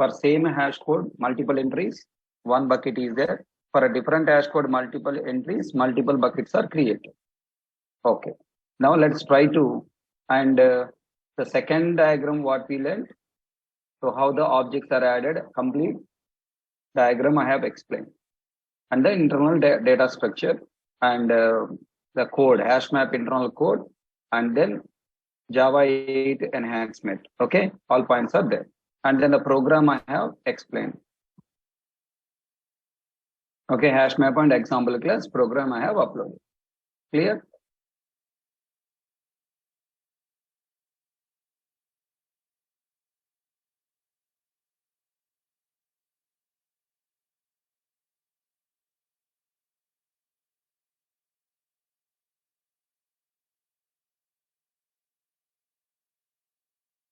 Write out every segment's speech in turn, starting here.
For same hash code, multiple entries, one bucket is there. For a different hash code, multiple entries, multiple buckets are created. Okay. Now let's try to, and the second diagram what we learned. So how the objects are added, complete diagram I have explained. And the internal data structure and the code, hash map internal code, and then Java 8 enhancement. Okay, all points are there. And then the program I have explained. Okay, hash map and example class program I have uploaded. Clear?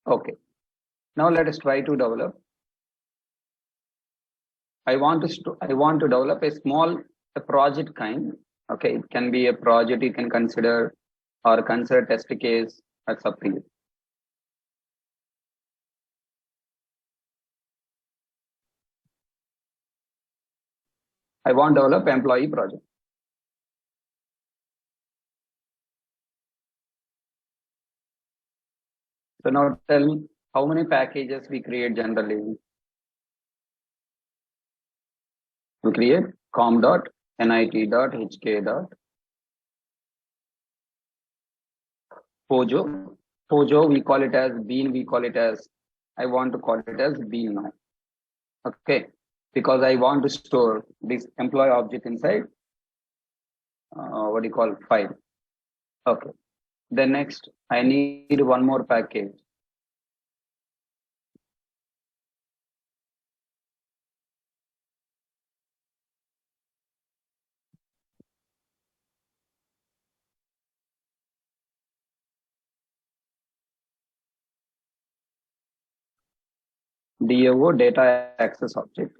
Okay. Now let us try to develop. I want to develop a small project kind. Okay, it can be a project you can consider or consider test case. That's up to you. I want to develop employee project. So now tell me how many packages we create generally. We create com.nit.hk. Pojo, we call it as bean, we call it as, I want to call it as bean now. Okay, because I want to store this employee object inside, what do you call, file. Okay, then next, I need one more package. DAO, data access object.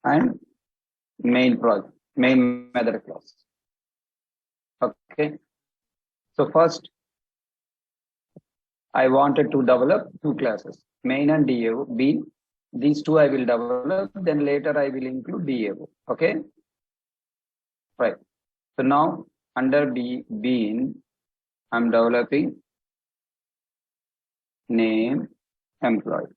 And main project, main method class. Okay, so first I wanted to develop two classes, main and DAO. Bean, these two I will develop, then later I will include DAO. Okay, right. So now under bean, I'm developing name employee.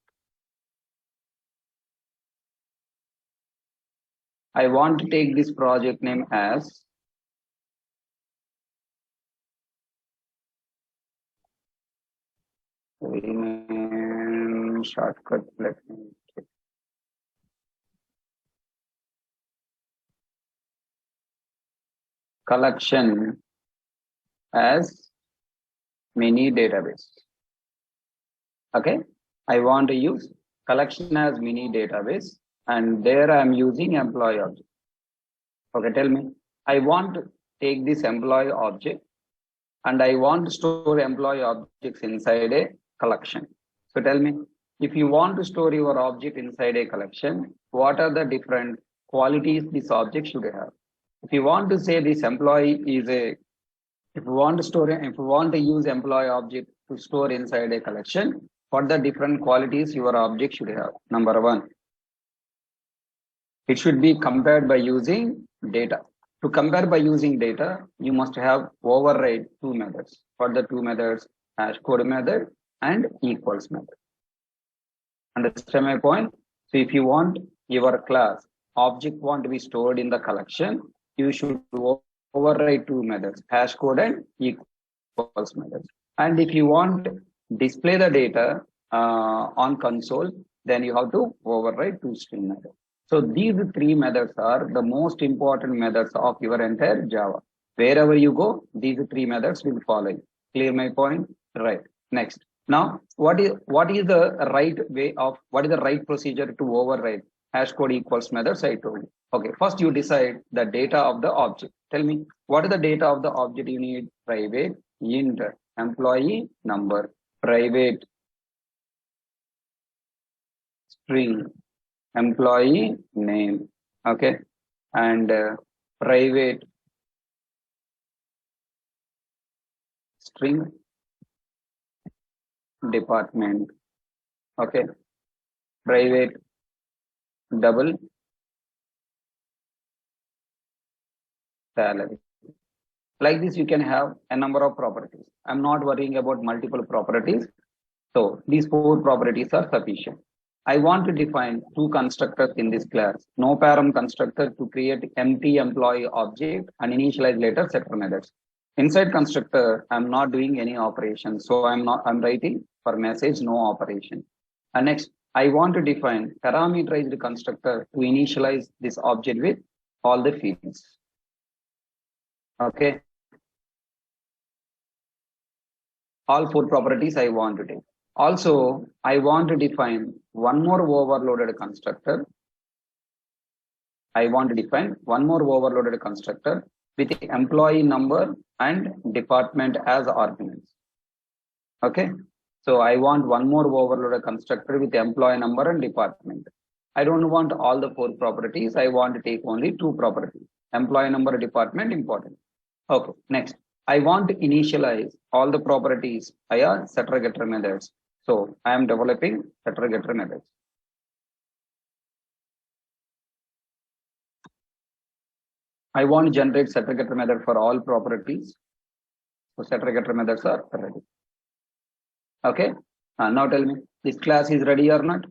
I want to take this project name as shortcut. Let me check. Collection as mini database. Okay, I want to use collection as mini database, and there I am using employee object. Okay, tell me, I want to take this employee object and I want to store employee objects inside a collection. So tell me, if you want to store your object inside a collection, what are the different qualities this object should have? If you want to say this employee is a, if you want to use employee object to store inside a collection, what the different qualities your object should have? Number one, it should be compared by using data. To compare by using data, you must have override two methods. For the two methods, hash code method and equals method. Understand my point? So if you want your class object want to be stored in the collection, you should override two methods, hash code and equals methods. And if you want display the data on console, then you have to override two string methods. So these three methods are the most important methods of your entire Java. Wherever you go, these three methods will follow you. Clear my point? Right. Next. Now, what is the right way of, what is the right procedure to override hash code equals methods? I told you. Okay, first you decide the data of the object. Tell me, what is the data of the object you need? Private int employee number, private string employee name, okay, and private string department, okay, private double salary. Like this, you can have a number of properties. I'm not worrying about multiple properties. So these 4 properties are sufficient. I want to define 2 constructors in this class. No param constructor to create empty employee object and initialize later setter methods. Inside constructor, I'm not doing any operation. So I'm writing for message no operation. And next, I want to define parameterized constructor to initialize this object with all the fields. Okay. All 4 properties I want to take. Also, I want to define one more overloaded constructor. I want to define one more overloaded constructor with employee number and department as arguments. Okay. So I want one more overloaded constructor with employee number and department. I don't want all the 4 properties. I want to take only 2 properties. Employee number, department, important. Okay. Next, I want to initialize all the properties via setter getter methods. So I am developing setter getter methods. I want to generate setter getter method for all properties. So setter getter methods are ready. Okay. Now tell me, this class is ready or not?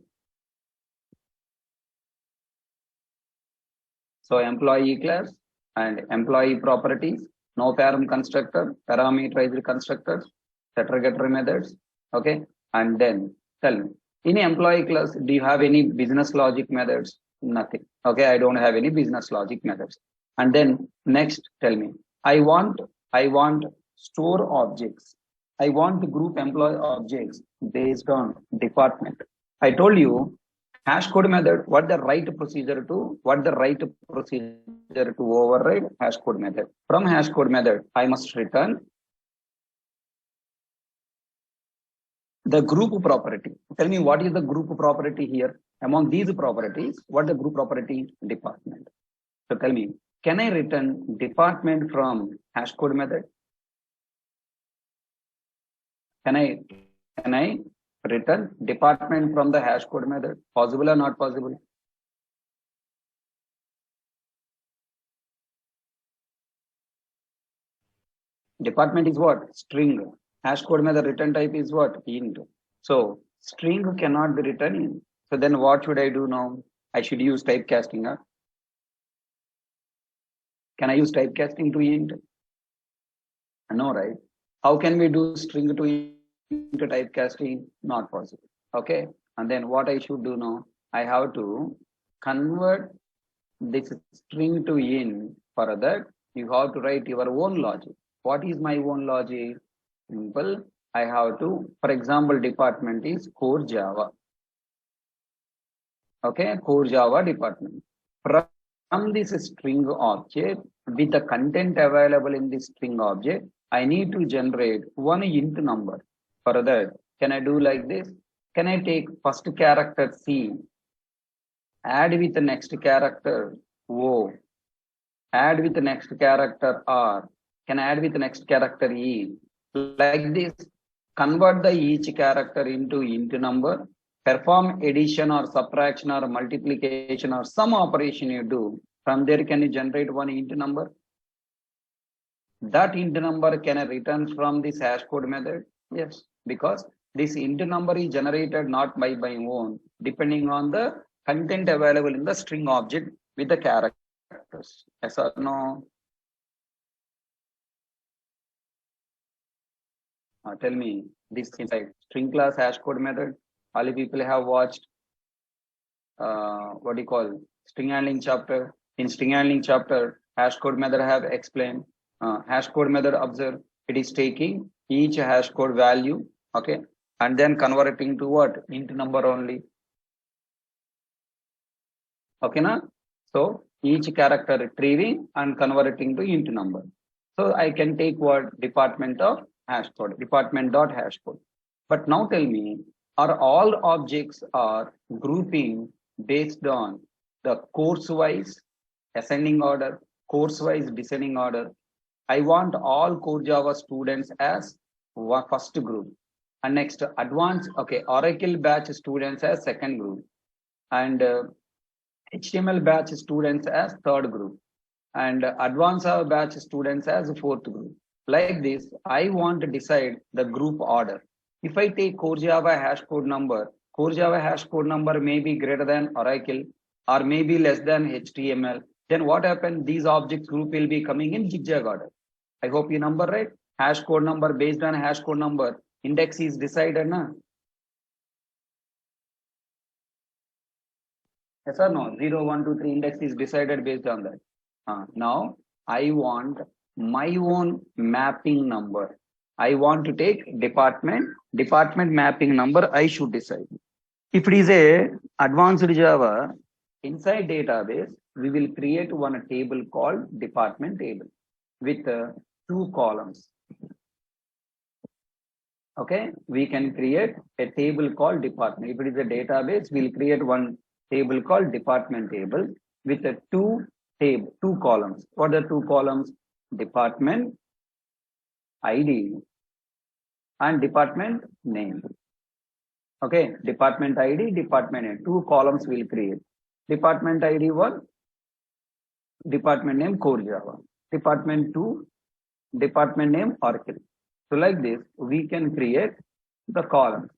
So employee class and employee properties, no param constructor, parameterized constructors, setter getter methods. Okay. And then tell me, in employee class, do you have any business logic methods? Nothing. Okay. I don't have any business logic methods. And then next, tell me, I want store objects. I want to group employee objects based on department. I told you hash code method, what the right procedure to override hash code method. From hash code method, I must return the group property. Tell me what is the group property here? Among these properties, what the group property? Department. So tell me, can I return department from hash code method? Can I return department from the hash code method? Possible or not possible? Department is what? String. Hash code method return type is what? Int. So string cannot be written in. So then what should I do now? I should use typecasting. Huh? Can I use typecasting to int? No, right? How can we do string to int typecasting? Not possible. Okay. And then what I should do now? I have to convert this string to int. For that, you have to write your own logic. What is my own logic? Simple. I have to, for example, department is core Java. Okay, core Java department. From this string object, with the content available in this string object, I need to generate one int number. For that, can I do like this? Can I take first character C, add with the next character O, add with the next character R, can I add with the next character E? Like this, convert the each character into int number, perform addition or subtraction or multiplication or some operation you do. From there, can you generate one int number? That int number can I return from this hash code method? Yes, because this int number is generated not by my own, depending on the content available in the string object with the characters. Yes or no? Tell me, this inside string class hash code method, all the people have watched what do you call string handling chapter. In string handling chapter, hash code method have explained. Hash code method, observe, it is taking each hash code value, okay, and then converting to what? Int number only. Okay, na? So each character retrieving and converting to int number. So I can take what? Department of hash code, department dot hash code. But now tell me, or all objects are grouping based on the course-wise ascending order, course-wise descending order. I want all core Java students as first group. And next, advanced, okay, Oracle batch students as second group. And HTML batch students as third group. And advanced batch students as fourth group. Like this, I want to decide the group order. If I take core Java hash code number may be greater than Oracle or maybe less than HTML. Then what happens? These objects group will be coming in zigzag order. I hope you number right. Hash code number based on hash code number. Index is decided, na? Yes or no? 0, 1, 2, 3 index is decided based on that. Now I want my own mapping number. I want to take department mapping number. I should decide. If it is a advanced Java, inside database, we will create one table called department table with 2 columns. Okay, we can create a table called department. If it is a database, we'll create one table called department table with a 2 columns. What are 2 columns? Department ID and department name. Okay, department ID, department name. 2 columns we'll create. Department ID 1, department name core Java. Department 2, department name Oracle. So like this, we can create the columns.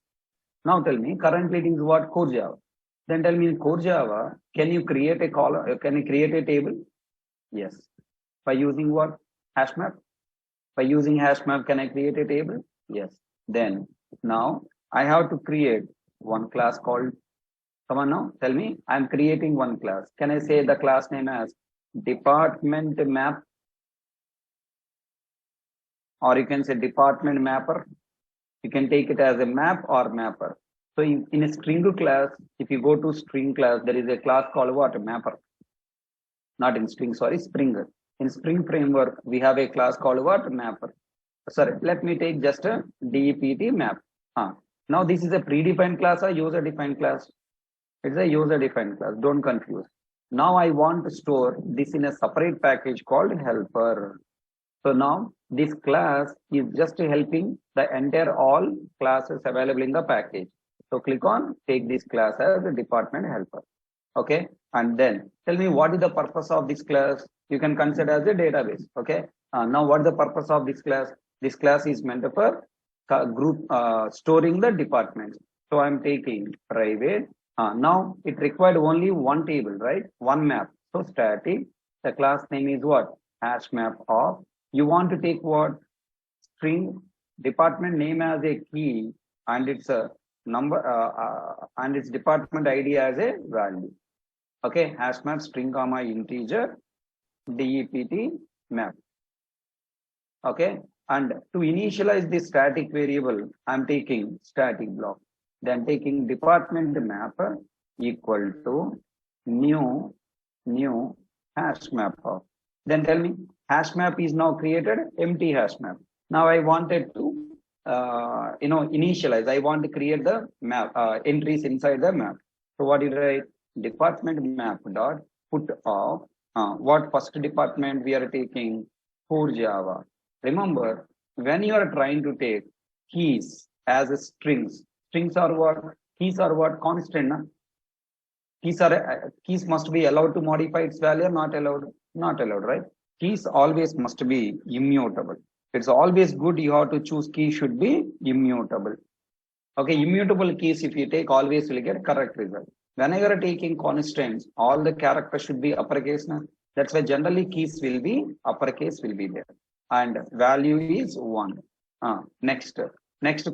Now tell me, currently it is what? Core Java. Then tell me in core Java, can you create a column? Can you create a table? Yes. By using what? Hash map. By using hash map, can I create a table? Yes. Then now I have to create one class called, come on now, tell me, I'm creating one class. Can I say the class name as department map? Or you can say department mapper. You can take it as a map or mapper. So in a string class, if you go to string class, there is a class called what? A mapper. Not in string, sorry, Spring. In Spring framework, we have a class called what? Mapper. Sorry, let me take just a DEPT map. Now this is a predefined class or user-defined class? It's a user-defined class. Don't confuse. Now I want to store this in a separate package called helper. So now this class is just helping the entire all classes available in the package. So click on take this class as a department helper. Okay. And then tell me what is the purpose of this class? You can consider as a database. Okay. Now what is the purpose of this class? This class is meant for group storing the departments. So I'm taking private. Now it required only one table, right? One map. So static. The class name is what? Hash map of. You want to take what? String department name as a key and its a number and its department ID as a value. Okay, hash map string comma integer DEPT map. Okay, and to initialize this static variable, I'm taking static block. Then taking department map equal to new hash map of. Then tell me, hash map is now created, empty hash map. Now I wanted to, initialize. I want to create the map entries inside the map. So what did I write? Department map dot put of what first department we are taking? Core Java. Remember, when you are trying to take keys as a strings are what? Keys are what? Constant. Na? Keys must be allowed to modify its value or not allowed? Not allowed, right? Keys always must be immutable. It's always good you have to choose key should be immutable. Okay, immutable keys if you take always will get correct result. When you are taking constants, all the characters should be uppercase. Na? That's why generally keys will be uppercase will be there. And value is 1. Next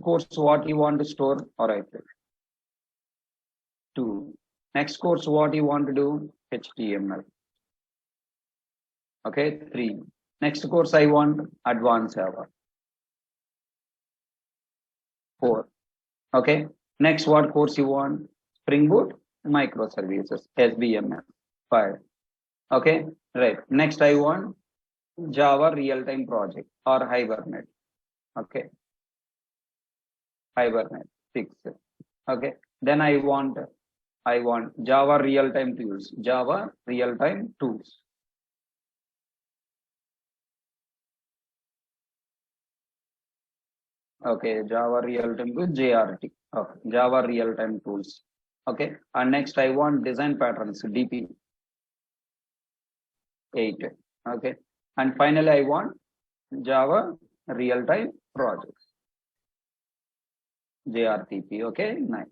course, what you want to store? All right. 2. Next course, what you want to do? HTML. Okay, 3. Next course, I want advanced Java. 4. Okay. Next, what course you want? Spring Boot, microservices, SBMS. 5. Okay, right. Next, I want Java real-time project or Hibernate. Okay. Hibernate. 6. Okay. Then I want Java real-time tools. Java real-time tools. Okay, Java real-time tools, JRT. Okay, Java real-time tools. Okay. And next I want design patterns, DP 8. Okay. And finally I want Java real-time projects. JRTP. Okay, nice.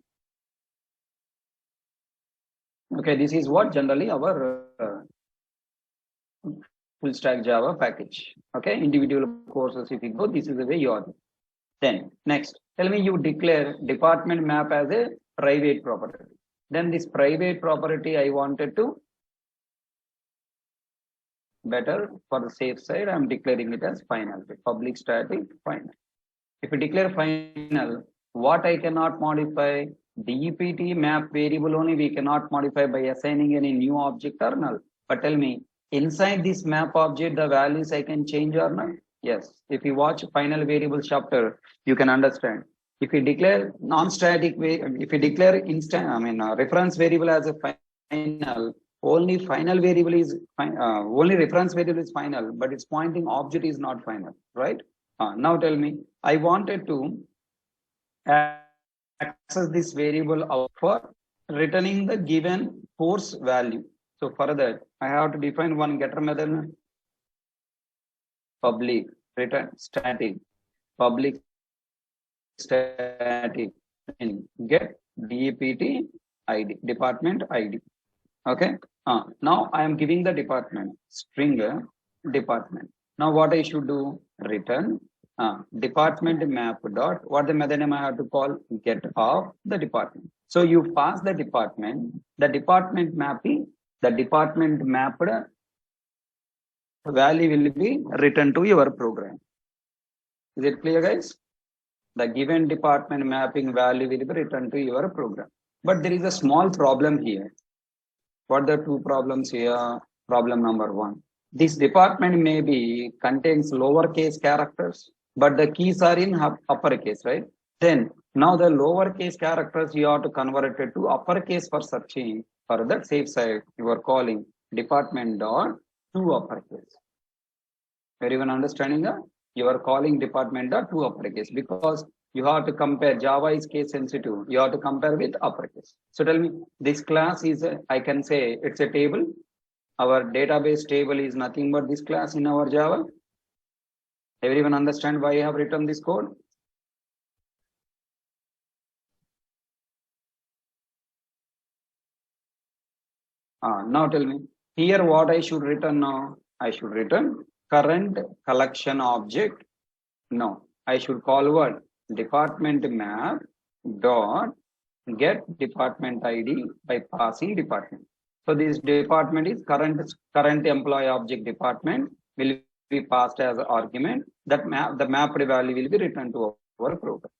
Okay, this is what generally our full stack Java package. Okay, individual courses, if you go, this is the way you are. Then next, tell me you declare department map as a private property. Then this private property I wanted to better for the safe side, I'm declaring it as final, public static final. If you declare final, what I cannot modify, DEPT map variable only we cannot modify by assigning any new object or null. But tell me, inside this map object, the values I can change or not? Yes. If you watch final variable chapter, you can understand. If you declare non-static, if you declare reference variable as a final, only final variable is only reference variable is final, but its pointing object is not final, right? Now tell me, I wanted to access this variable for returning the given course value. So for that, I have to define one getter method, public return static, public static in get DEPT ID, department ID. Okay. Now I am giving the department string department. Now what I should do? Return department map dot, what the method name I have to call? Get of the department. So you pass the department mapping, the department mapped value will be returned to your program. Is it clear, guys? The given department mapping value will be returned to your program. But there is a small problem here. What are the two problems here? Problem number one. This department maybe contains lowercase characters, but the keys are in uppercase, right? Then now the lowercase characters you have to convert it to uppercase for searching. For that safe side, you are calling department dot to uppercase. Everyone understanding that? You are calling department dot to uppercase because you have to compare. Java is case sensitive. You have to compare with uppercase. So tell me, this class is, I can say it's a table. Our database table is nothing but this class in our Java. Everyone understand why I have written this code? Now tell me, here what I should return now? I should return current collection object. No, I should call what? Department map dot get department ID by passing department. So this department is current employee object department will be passed as an argument. That the mapped value will be returned to our program.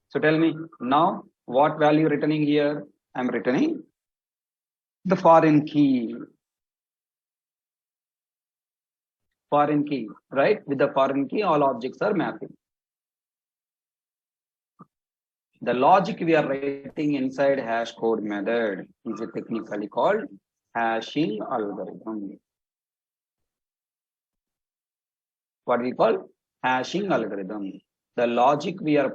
So tell me now what value returning here? I'm returning the foreign key. Foreign key, right? With the foreign key, all objects are mapping. The logic we are writing inside hash code method is technically called hashing algorithm. What we call hashing algorithm. The logic we are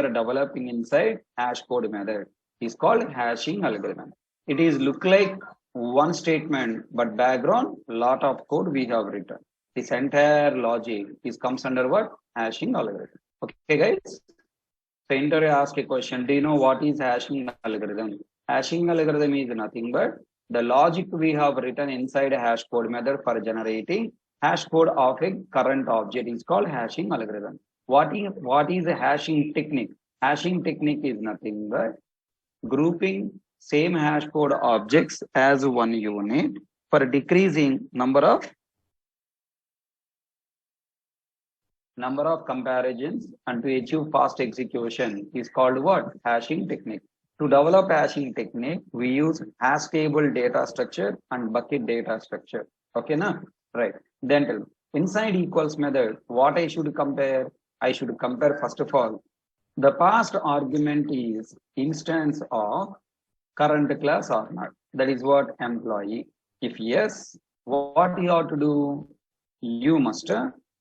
developing inside hash code method is called hashing algorithm. It is look like one statement, but background lot of code we have written. This entire logic comes under what? Hashing algorithm. Okay, guys. So interview ask a question. Do you know what is hashing algorithm? Hashing algorithm is nothing but the logic we have written inside a hash code method for generating hash code of a current object is called hashing algorithm. What is a hashing technique? Hashing technique is nothing but grouping same hash code objects as one unit for decreasing number of comparisons and to achieve fast execution is called what? Hashing technique. To develop hashing technique, we use hash table data structure and bucket data structure. Okay, na? Right. Then tell me, inside equals method, what I should compare? I should compare first of all The past argument is instance of current class or not. That is what employee. If yes, what you have to do? You must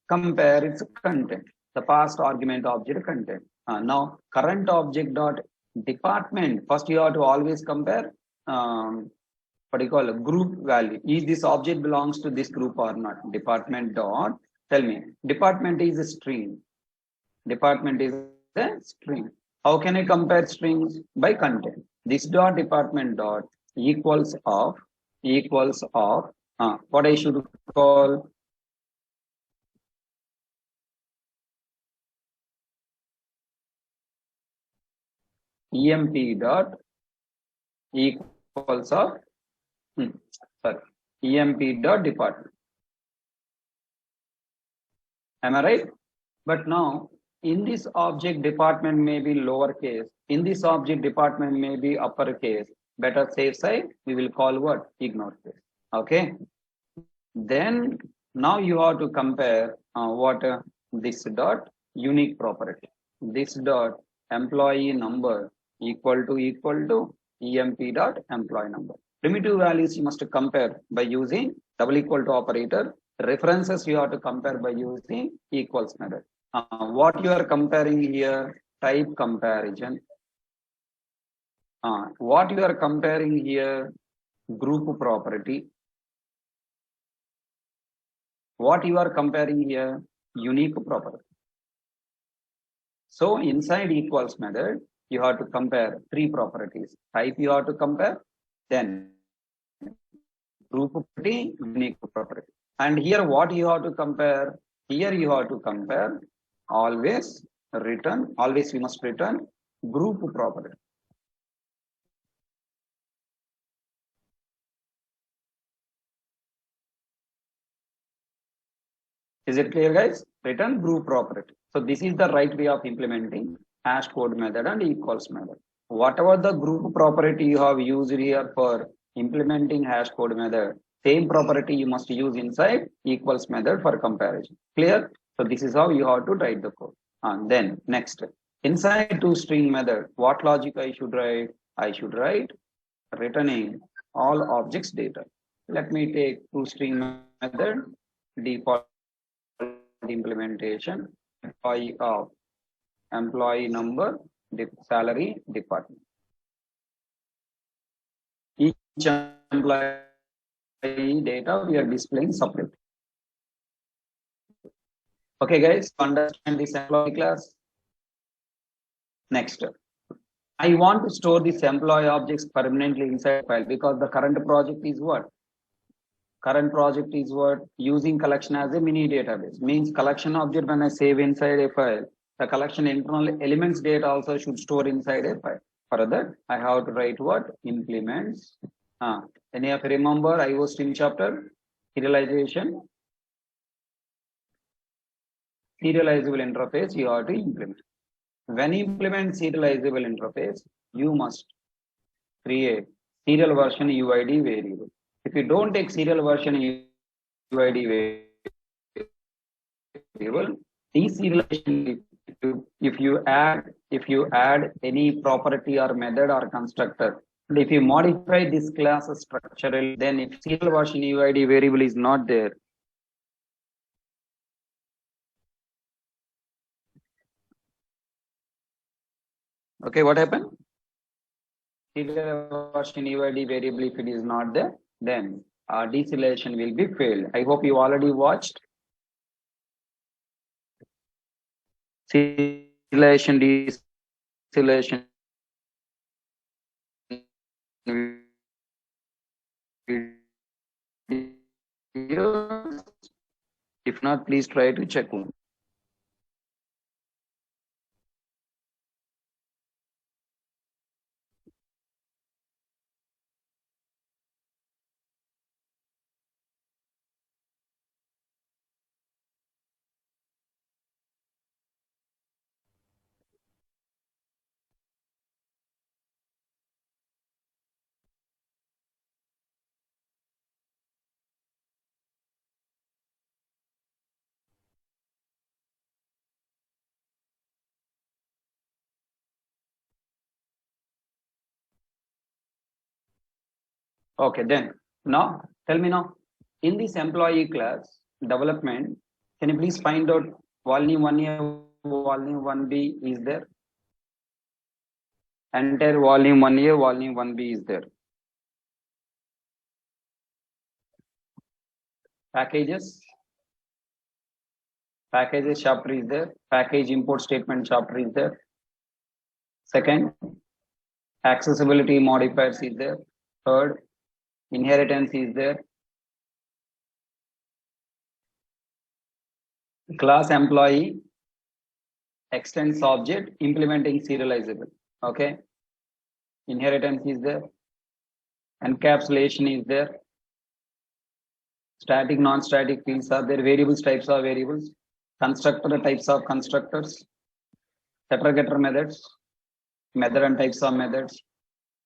compare its content. The past argument object content. Now current object dot department. First you have to always compare what you call a group value. Is this object belongs to this group or not? Department dot, tell me, department is a string. Department is a string. How can I compare strings? By content. This dot department dot equals of what I should call emp dot equals of emp dot department. Am I right? But now in this object department may be lowercase. In this object department may be uppercase. Better safe side, we will call what? Ignore case. Okay. Then now you have to compare this dot unique property. This dot employee number equal to emp dot employee number. Primitive values you must compare by using double equal to operator. References you have to compare by using equals method. What you are comparing here? Type comparison. What you are comparing here? Group property. What you are comparing here? Unique property. So inside equals method, you have to compare three properties. Type you have to compare, then group property, unique property. And here what you have to compare? Here you have to compare always we must return group property. Is it clear, guys? Return group property. So this is the right way of implementing hash code method and equals method. Whatever the group property you have used here for implementing hash code method, same property you must use inside equals method for comparison. Clear? So this is how you have to write the code. And then next, inside toString method, what logic I should write? I should write returning all objects data. Let me take toString method default implementation employee number, salary, department. Each employee data we are displaying separately. Okay, guys, understand this employee class. Next, I want to store this employee objects permanently inside file because the current project is what? Current project is what? Using collection as a mini database. Means collection object when I save inside a file, the collection internal elements data also should store inside a file. For that, I have to write what? Implements. Any of you remember IO stream chapter? Serialization. Serializable interface you have to implement. When you implement serializable interface, you must create serial version UID variable. If you don't take serial version UID variable, deserialization, if you add any property or method or constructor, if you modify this class structure, then if serial version UID variable is not there, okay, what happened? Serial version UID variable, if it is not there, then deserialization will be failed. I hope you already watched serialization, deserialization videos. If not, please try to check one. Okay, then now tell me now, in this employee class development, can you please find out volume 1A, volume 1B is there? Entire volume 1A, volume 1B is there. Packages chapter is there. Package import statement chapter is there. Second, accessibility modifiers is there. Third, inheritance is there. Class employee extends object implementing serializable. Okay. Inheritance is there. Encapsulation is there. Static, non-static fields are there. Variables, types of variables. Constructor, types of constructors. Setter getter methods. Method and types of methods.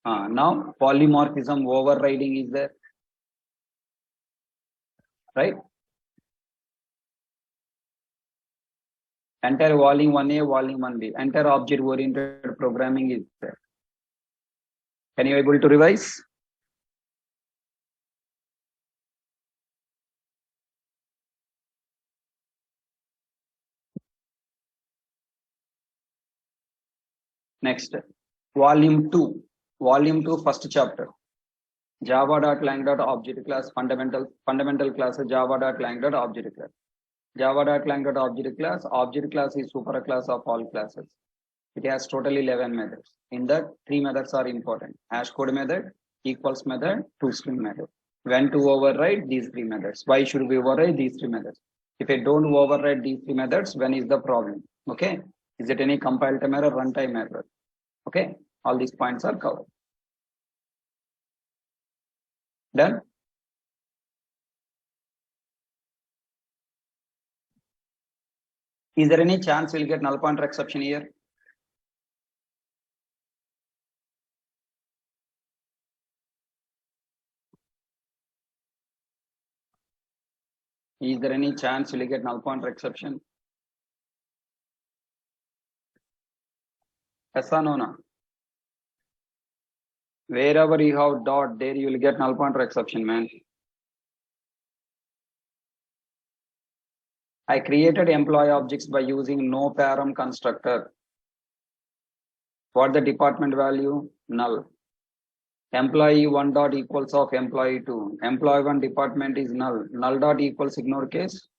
Now polymorphism overriding is there. Right? Entire volume 1A, volume 1B. Entire object-oriented programming is there. Can you able to revise? Next, volume 2. Volume 2, first chapter. Java.lang.object class, fundamental class, Java.lang.object class. Java.lang.object class, object class is super class of all classes. It has totally 11 methods. In that, 3 methods are important. Hash code method, equals method, toString method. When to override these 3 methods? Why should we override these 3 methods? If I don't override these 3 methods, when is the problem? Okay. Is it any compile time error, runtime error? Okay. All these points are covered. Done? Is there any chance we'll get null pointer exception here? Is there any chance we'll get null pointer exception? Yes or no? Wherever you have dot, there you will get null pointer exception, man. I created employee objects by using no param constructor. What the department value? Null. Employee 1 dot equals of employee 2. Employee 1 department is null. Null dot equals ignore case.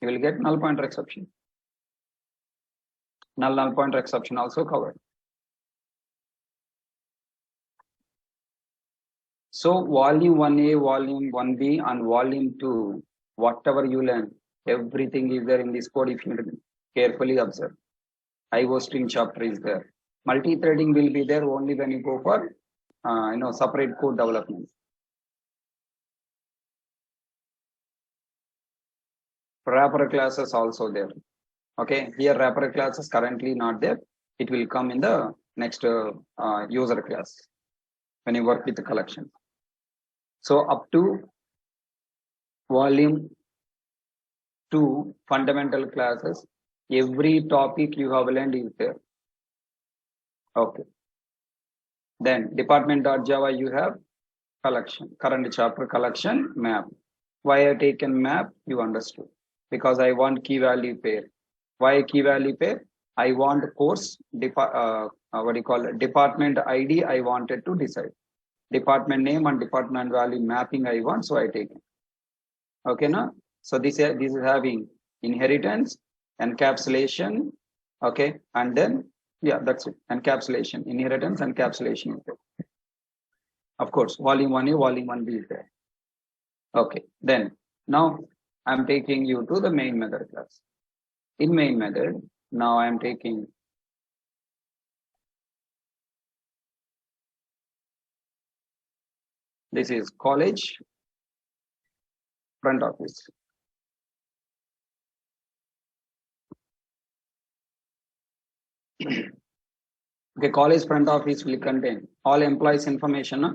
You will get null pointer exception. Null pointer exception also covered. So volume 1A, volume 1B, and volume 2, whatever you learn, everything is there in this code if you carefully observe. IO string chapter is there. Multi-threading will be there only when you go for separate code development. Wrapper classes also there. Okay, here wrapper classes currently not there. It will come in the next user class when you work with the collection. So up to volume 2 fundamental classes, every topic you have learned is there. Okay. Then department.java you have collection, current chapter collection map. Why I taken map, you understood. Because I want key value pair. Why key value pair? I want course, department ID I wanted to decide. Department name and department value mapping I want, so I take it. Okay, now? So this is having inheritance, encapsulation, okay, and then, yeah, that's it. Encapsulation, inheritance, encapsulation. Of course, volume 1A, volume 1B is there. Okay, then, now I'm taking you to the main method class. In main method, now I'm taking this is college front office. Okay, college front office will contain all employees information. Huh?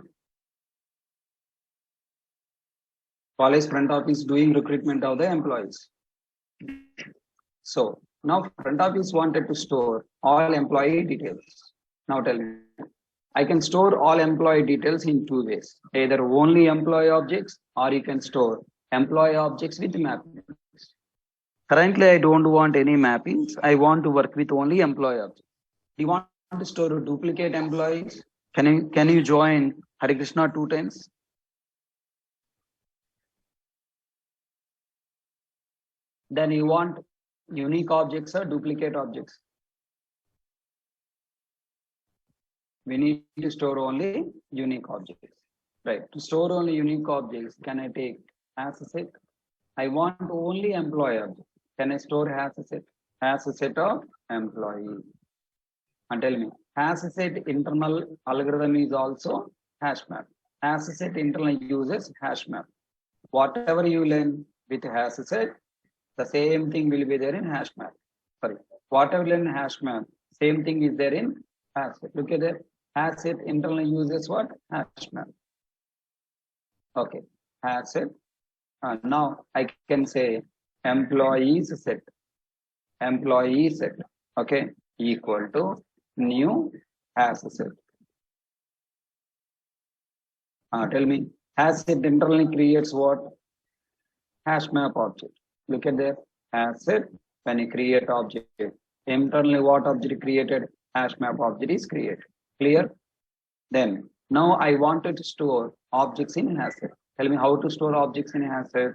College front office doing recruitment of the employees. So now front office wanted to store all employee details. Now tell me, I can store all employee details in two ways, either only employee objects or you can store employee objects with mappings. Currently, I don't want any mappings. I want to work with only employee objects. Do you want to store duplicate employees? Can you join Hare Krishna 2 times? Then you want unique objects or duplicate objects? We need to store only unique objects. Right. To store only unique objects, can I take as a set? I want only employee object. Can I store as a set? As a set of employee. And tell me, as a set internal algorithm is also hash map. As a set internal uses hash map. Whatever you learn with hash set, the same thing will be there in hash map. Sorry, whatever you learn in hash map, same thing is there in hash set. Look at that. Hash set internal uses what? Hash map. Okay, hash set. Now I can say employees set. Employee set. Okay, equal to new hash set. Tell me, hash set internally creates what? Hash map object. Look at there. Hash set. When you create object, internally what object created? Hash map object is created. Clear? Then now I wanted to store objects in hash set. Tell me how to store objects in hash set.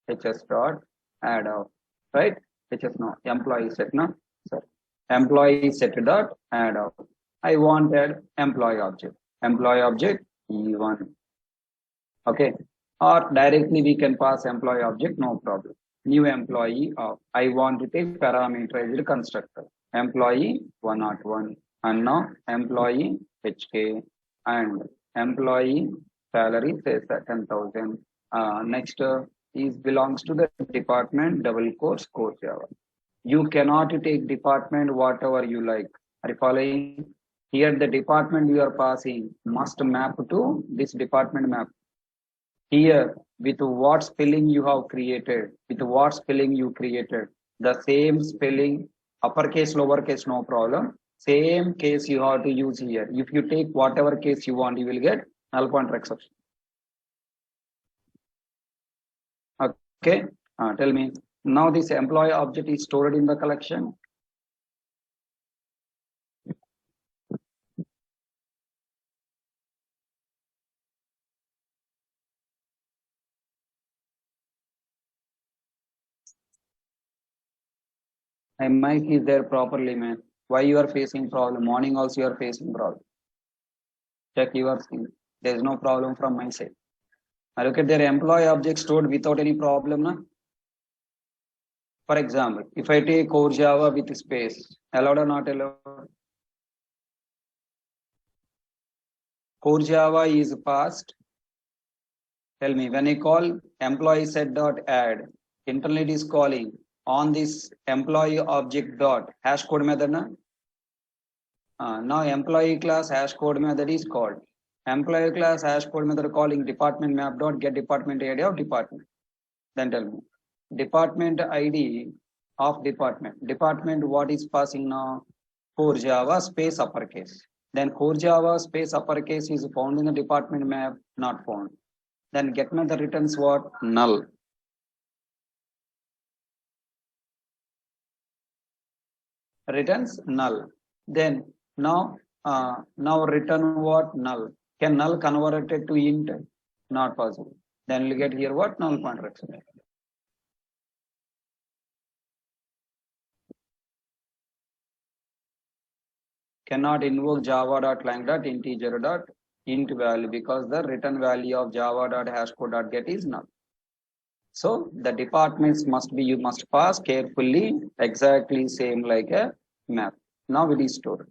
HS dot add up. Right? HS no. Employee set no. Sorry. Employee set dot add up. I wanted employee object. Employee object E1. Okay. Or directly we can pass employee object, no problem. New employee of I want to take parameterized constructor. Employee 101 and now employee HK and employee salary says that 10,000. Next is belongs to the department double course Java. You cannot take department whatever you like. Are you following? Here the department you are passing must map to this department map. Here with what spelling you have created, the same spelling, uppercase, lowercase, no problem. Same case you have to use here. If you take whatever case you want, you will get null pointer exception. Okay, tell me, now this employee object is stored in the collection. My mic is there properly, man. Why you are facing problem? Morning also you are facing problem. Check your screen. There is no problem from my side. I look at their employee object stored without any problem. Na? For example, if I take core Java with space, allowed or not allowed? Core Java is passed. Tell me, when I call employee set dot add, internally it is calling on this employee object dot hash code method. Na? Now employee class hash code method is called. Employee class hash code method calling department map dot get department ID of department. Then tell me, department ID of department. Department what is passing now? Core Java space uppercase. Then core Java space uppercase is found in the department map, not found. Then get method returns what? Null. Returns null. Then now return what? Null. Can null convert it to int? Not possible. Then we'll get here what? Null pointer exception. Cannot invoke java.lang.integer.int value because the return value of java.hashcode.get is null. So the departments must be, you must pass carefully, exactly same like a map. Now it is stored.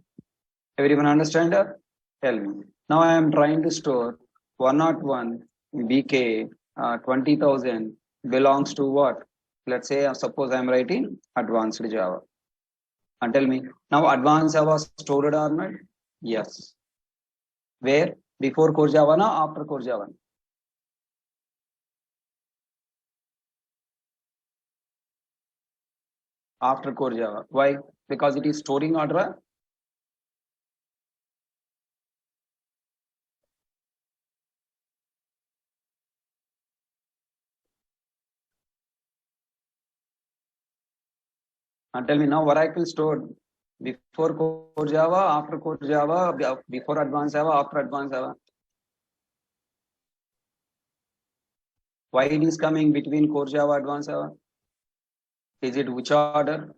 Everyone understand that? Tell me. Now I am trying to store 101 BK 20,000 belongs to what? Let's say, suppose I am writing advanced Java. And tell me, now advanced Java stored or not? Yes. Where? Before core Java na after core Java? After core Java. Why? Because it is storing order. Tell me now, Oracle stored before Core Java, after Core Java, before Advanced Java, after Advanced Java. Why it is coming between Core Java, Advanced Java? Is it which order?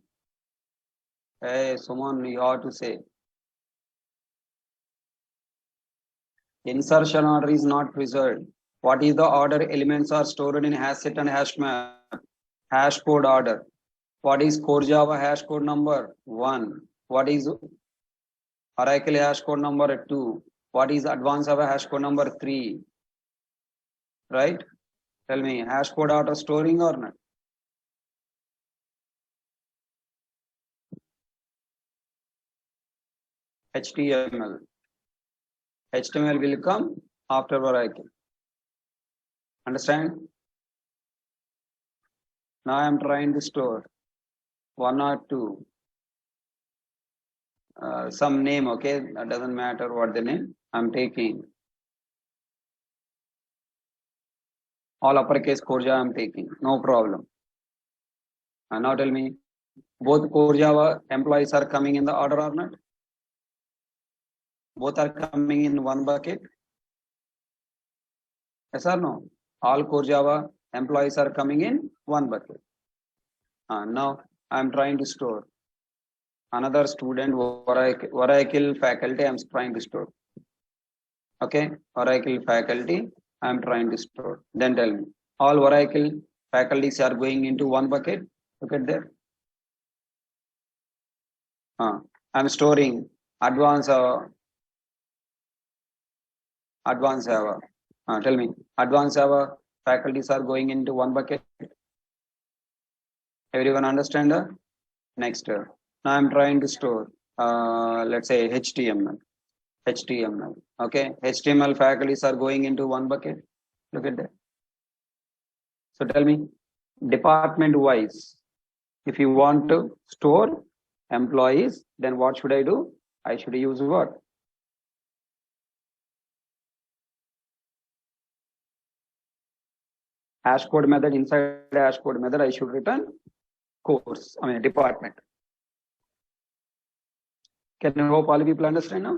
Hey, someone you ought to say. Insertion order is not preserved. What is the order? Elements are stored in hash set and hash map. Hash code order. What is Core Java hash code number? 1. What is Oracle hash code number 2? What is Advanced Java hash code number 3? Right? Tell me, hash code order storing or not? HTML. HTML will come after Oracle. Understand? Now I am trying to store 1 or 2. Some name, okay? That doesn't matter what the name. I'm taking. All uppercase Core Java I'm taking. No problem. And now tell me, both Core Java employees are coming in the order or not? Both are coming in one bucket? Yes or no? All Core Java employees are coming in one bucket. Now I'm trying to store another student, Oracle faculty I'm trying to store. Okay, Oracle faculty I'm trying to store. Then tell me, all Oracle faculties are going into one bucket. Look at there. I'm storing Advanced Java. Tell me, Advanced Java faculties are going into one bucket. Everyone understand? Next, now I'm trying to store, let's say HTML. Okay, HTML faculties are going into one bucket. Look at that. So tell me, department wise, if you want to store employees, then what should I do? I should use what? Hash code method. Inside the hash code method, I should return department. Can you hope all people understand now?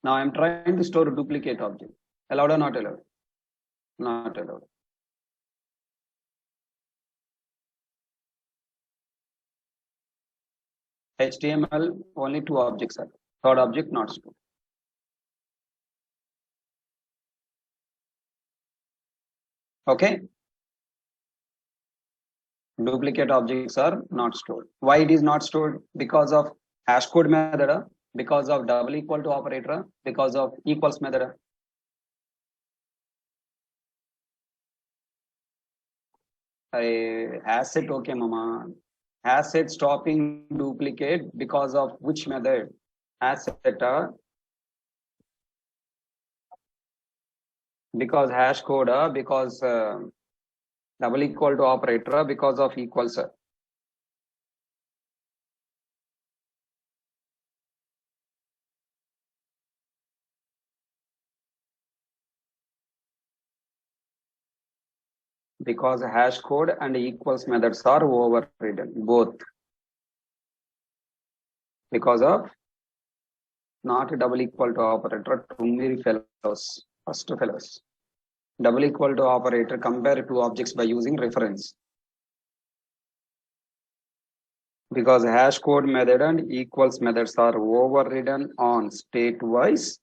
Now I'm trying to store a duplicate object. Allowed or not allowed? Not allowed. HTML, only 2 objects are. Third object not stored. Okay. Duplicate objects are not stored. Why it is not stored? Because of hash code method, because of double equal to operator, because of equals method. Hash set, okay, mama. Hash set stopping duplicate because of which method? Hash set, because hash code, because double equal to operator, because of equals. Because hash code and equals methods are overridden, both. Because of not double equal to operator, Tumiri fellows, first fellows. Double equal to operator compare two objects by using reference. Because hash code method and equals methods are overridden on state wise.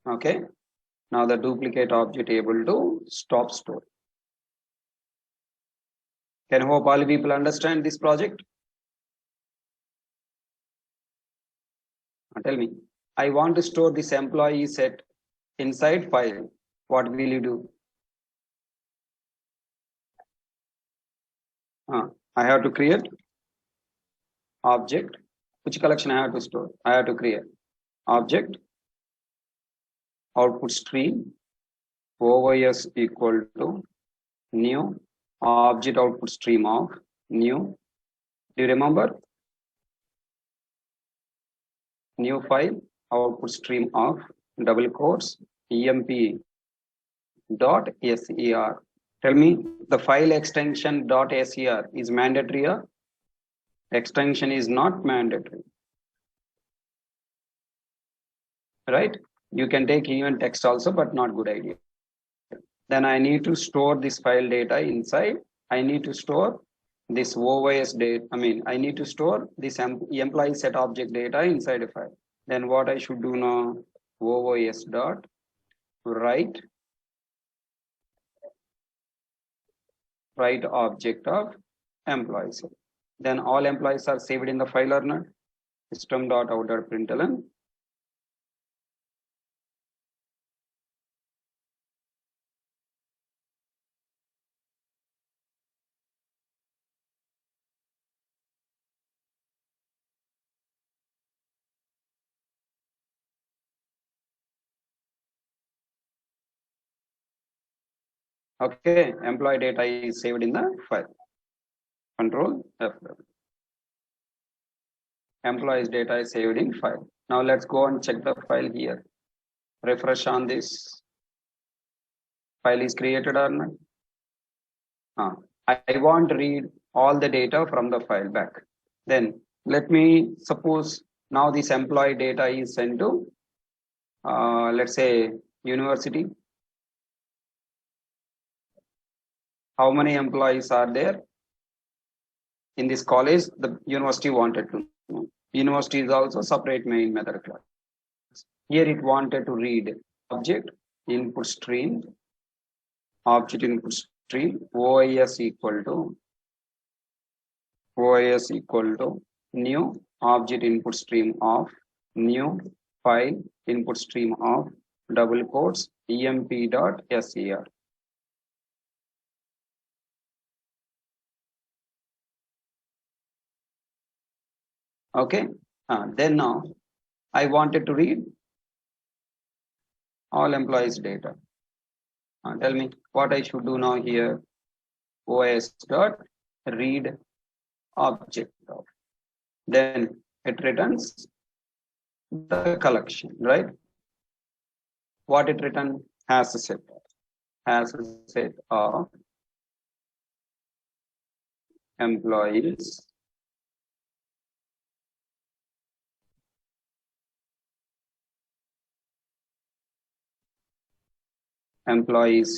Okay. Now the duplicate object able to stop store. Can hope all people understand this project? Tell me, I want to store this employee set inside file. What will you do? I have to create object. Which collection I have to store? I have to create object output stream OYS equal to new object output stream of new. Do you remember? New file output stream of double quotes emp dot ser. Tell me, the file extension .ser is mandatory or extension is not mandatory, right? You can take even text also, but not good idea. Then I need to store this file data inside. I need to store this OOS data. I need to store this employee set object data inside a file. Then what I should do now? OOS dot write object of employees. Then all employees are saved in the file or not? System.out.println. Okay, employee data is saved in the file. Control F11. Employees data is saved in file. Now let's go and check the file here. Refresh on this. File is created or not? I want to read all the data from the file back. Then let me suppose now this employee data is sent to, let's say, university. How many employees are there in this college? The university wanted to know. University is also separate main method class. Here it wanted to read object input stream, object input stream, OIS equal to new object input stream of new file input stream of double quotes emp.ser. Okay, then now I wanted to read all employees data. Tell me what I should do now here. OS dot read object of. Then it returns the collection, right? What it return has a set of employees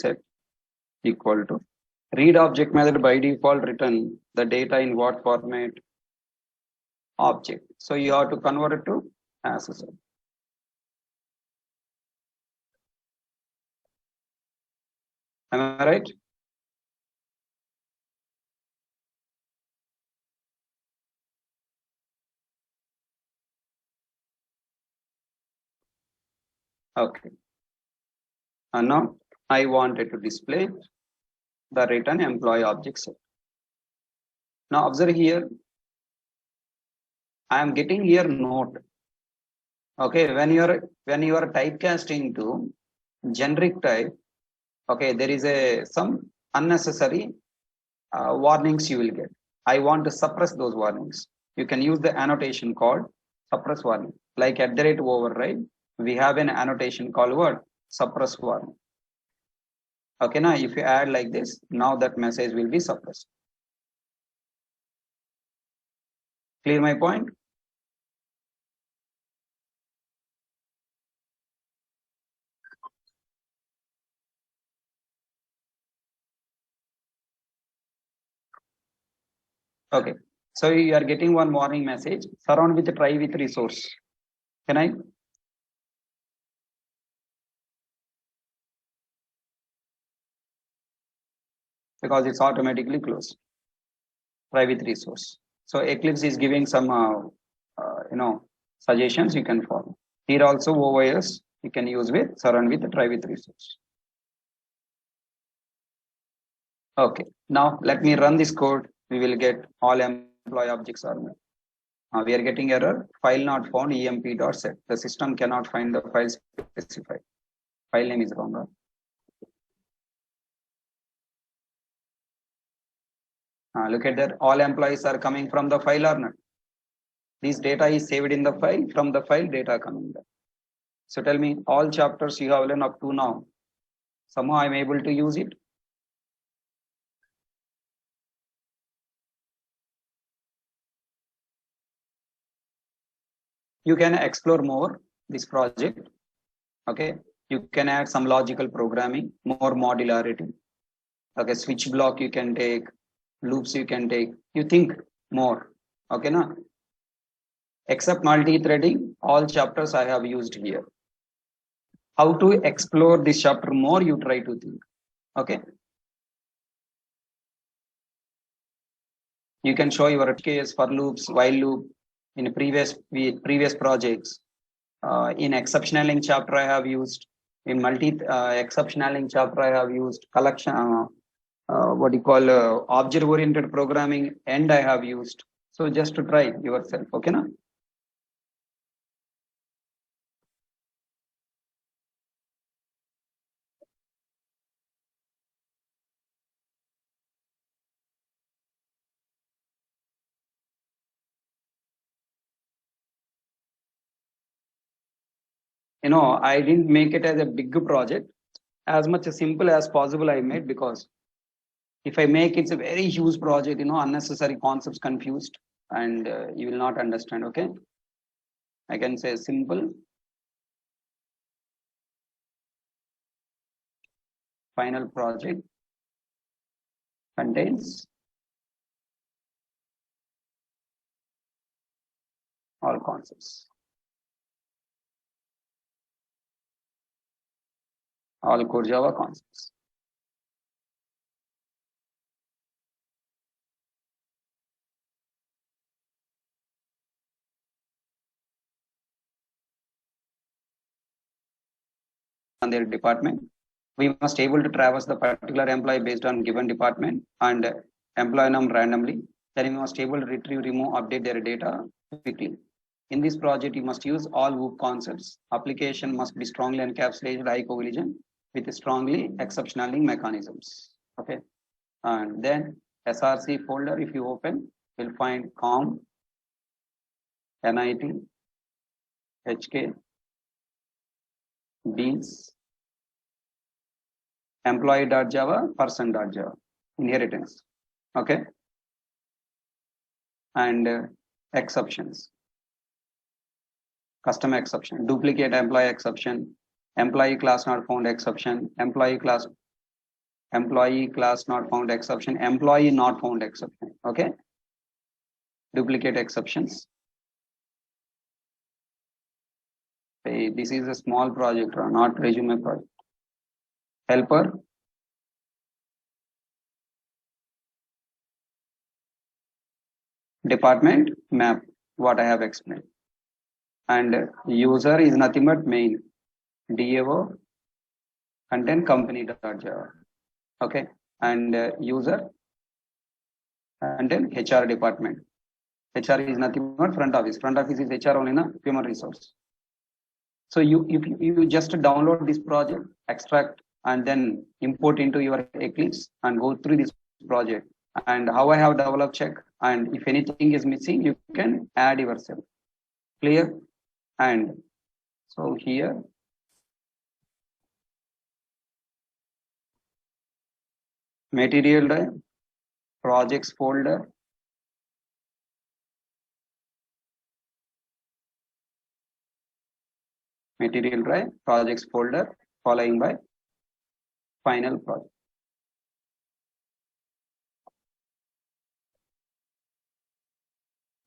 set equal to read object method by default return the data in what format? Object. So you have to convert it to as a set. Am I right? Okay. And now I wanted to display the return employee object set. Now observe here, I am getting here note. Okay, when you are typecasting to generic type, okay, there is some unnecessary warnings you will get. I want to suppress those warnings. You can use the annotation called suppress warning. Like @ override, we have an annotation called what? Suppress warning. Okay, now if you add like this, now that message will be suppressed. Clear my point? Okay, so you are getting one warning message, surround with try with resource. Can I? Because it's automatically closed. Try with resource. So Eclipse is giving some, suggestions you can follow. Here also OOS you can use with surround with try with resource. Okay, now let me run this code. We will get all employee objects are met. We are getting error, file not found emp.set. The system cannot find the file specified. File name is wrong. Look at that, all employees are coming from the file or not. This data is saved in the file, from the file data coming there. So tell me, all chapters you have learned up to now, somehow I'm able to use it. You can explore more this project. Okay, you can add some logical programming, more modularity. Okay, switch block you can take, loops you can take. You think more. Okay, now except multi-threading, all chapters I have used here. How to explore this chapter more, you try to think. Okay, you can show your case for loops, while loop in previous projects. In exceptional link chapter I have used, in exceptional link chapter I have used collection, what you call object oriented programming, and I have used. So just to try yourself. Okay, now. I didn't make it as a big project, as much as simple as possible I made, because if I make it's a very huge project, unnecessary concepts confused, and you will not understand. Okay, I can say simple final project contains all concepts, all core Java concepts. On their department, we must able to traverse the particular employee based on given department and employee num randomly. Then we must able to retrieve, remove, update their data quickly. In this project, you must use all WOOP concepts. Application must be strongly encapsulated high collision with strongly exceptional link mechanisms. Okay, and then SRC folder, if you open, you'll find COM, NIT, HK, beans, employee.java, person.java, inheritance. Okay, and exceptions, custom exception, duplicate employee exception, employee class not found exception, employee class not found exception, employee not found exception. Okay, duplicate exceptions. Hey, this is a small project, not resume project. Helper, department map, what I have explained, and user is nothing but main, DAO content company.java. Okay, and user and then HR department. HR is nothing but front office. Front office is HR only, na human resource. So if you just download this project, extract, and then import into your Eclipse and go through this project, and how I have developed check, and if anything is missing, you can add yourself. Clear? And so here, material drive, projects folder, material drive, projects folder, following by final project.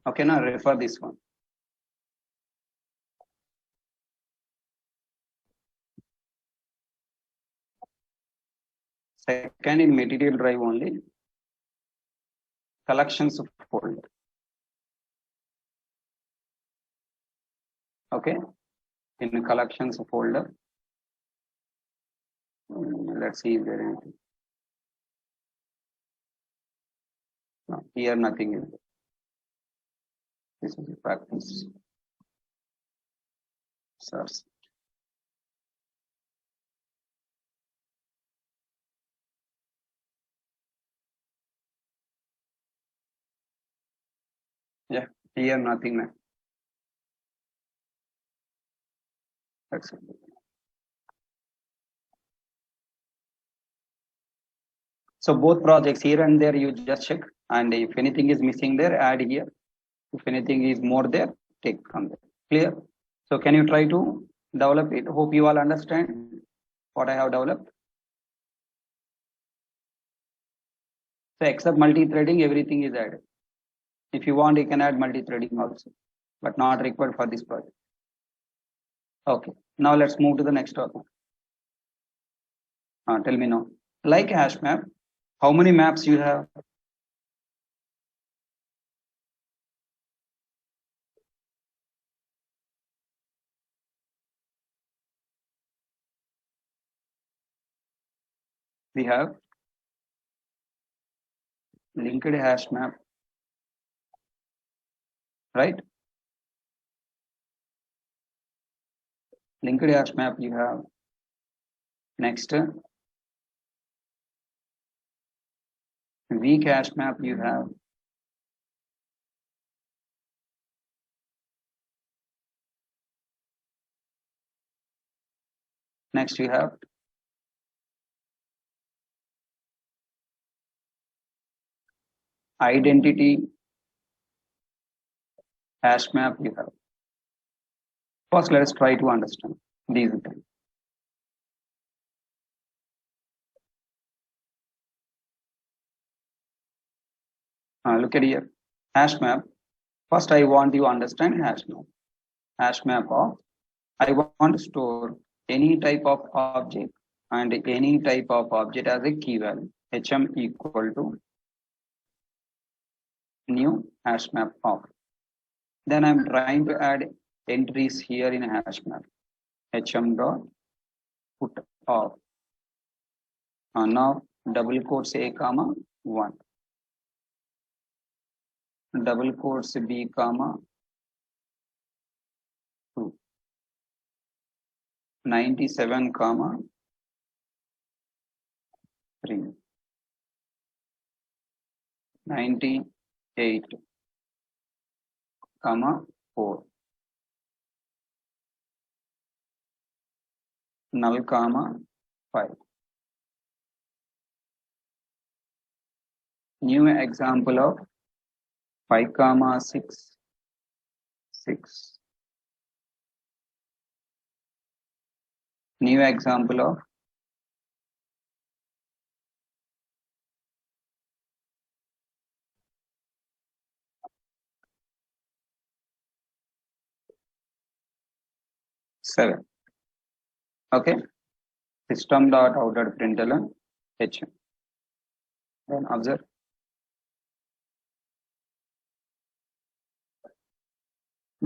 Okay, now refer this one. Second, in material drive only, collections folder. Okay, in collections folder, let's see if there is anything. No, here nothing is there. This is the practice. Search. Yeah, here nothing. That's it. So both projects here and there, you just check, and if anything is missing there, add here. If anything is more there, take from there. Clear? So can you try to develop it? Hope you all understand what I have developed. So except multi-threading, everything is added. If you want, you can add multi-threading also, but not required for this project. Okay, now let's move to the next topic. Tell me now. Like hash map, how many maps you have? We have linked hash map, right? Linked hash map you have. Next, weak hash map you have. Next you have identity hash map you have. First, let us try to understand these things. Look at here, hash map. First, I want you to understand hash map. Hash map of I want to store any type of object and any type of object as a key value. HM equal to new hash map of. Then I'm trying to add entries here in hash map. HM dot put of. Now double quotes A comma 1. Double quotes B comma 2. 97 comma 3. 98 comma 4. Null comma 5. New example of 5 comma 6. 6. New example of 7. Okay. System dot out dot println HM. Then observe.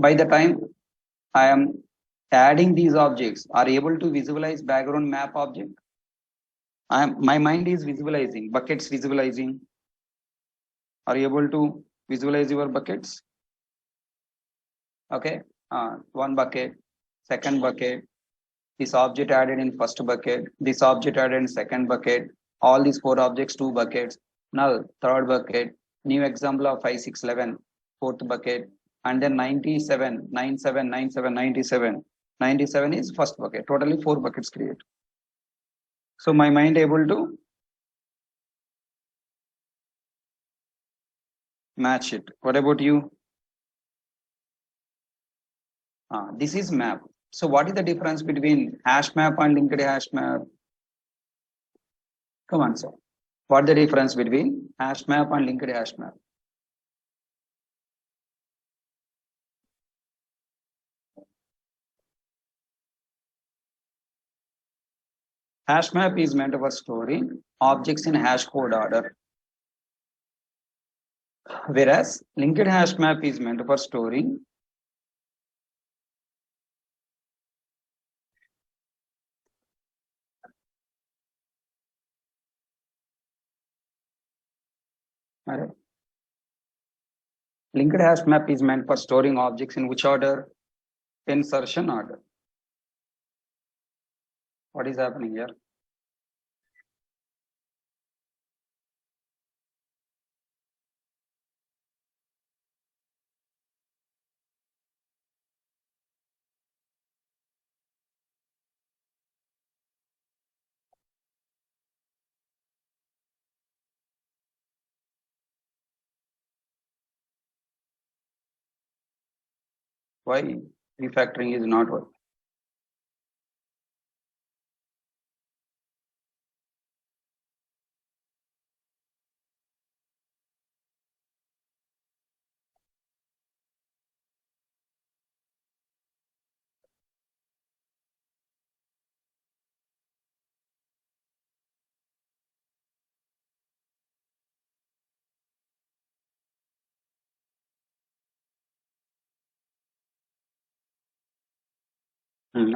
By the time I am adding these objects, are able to visualize background map object? My mind is visualizing, buckets visualizing. Are you able to visualize your buckets? Okay. One bucket, second bucket, this object added in first bucket, this object added in second bucket, all these 4 objects, 2 buckets. Now third bucket, new example of 5, 6, 11, fourth bucket, and then 97, 97, 97, 97. 97 is first bucket. Totally 4 buckets create. So my mind able to match it. What about you? This is map. So what is the difference between hash map and linked hash map? Come on, sir. What the difference between hash map and linked hash map? Hash map is meant for storing objects in hash code order, whereas linked hash map is meant for storing linked hash map is meant for storing objects in which order? Insertion order. What is happening here? Why? Refactoring is not working.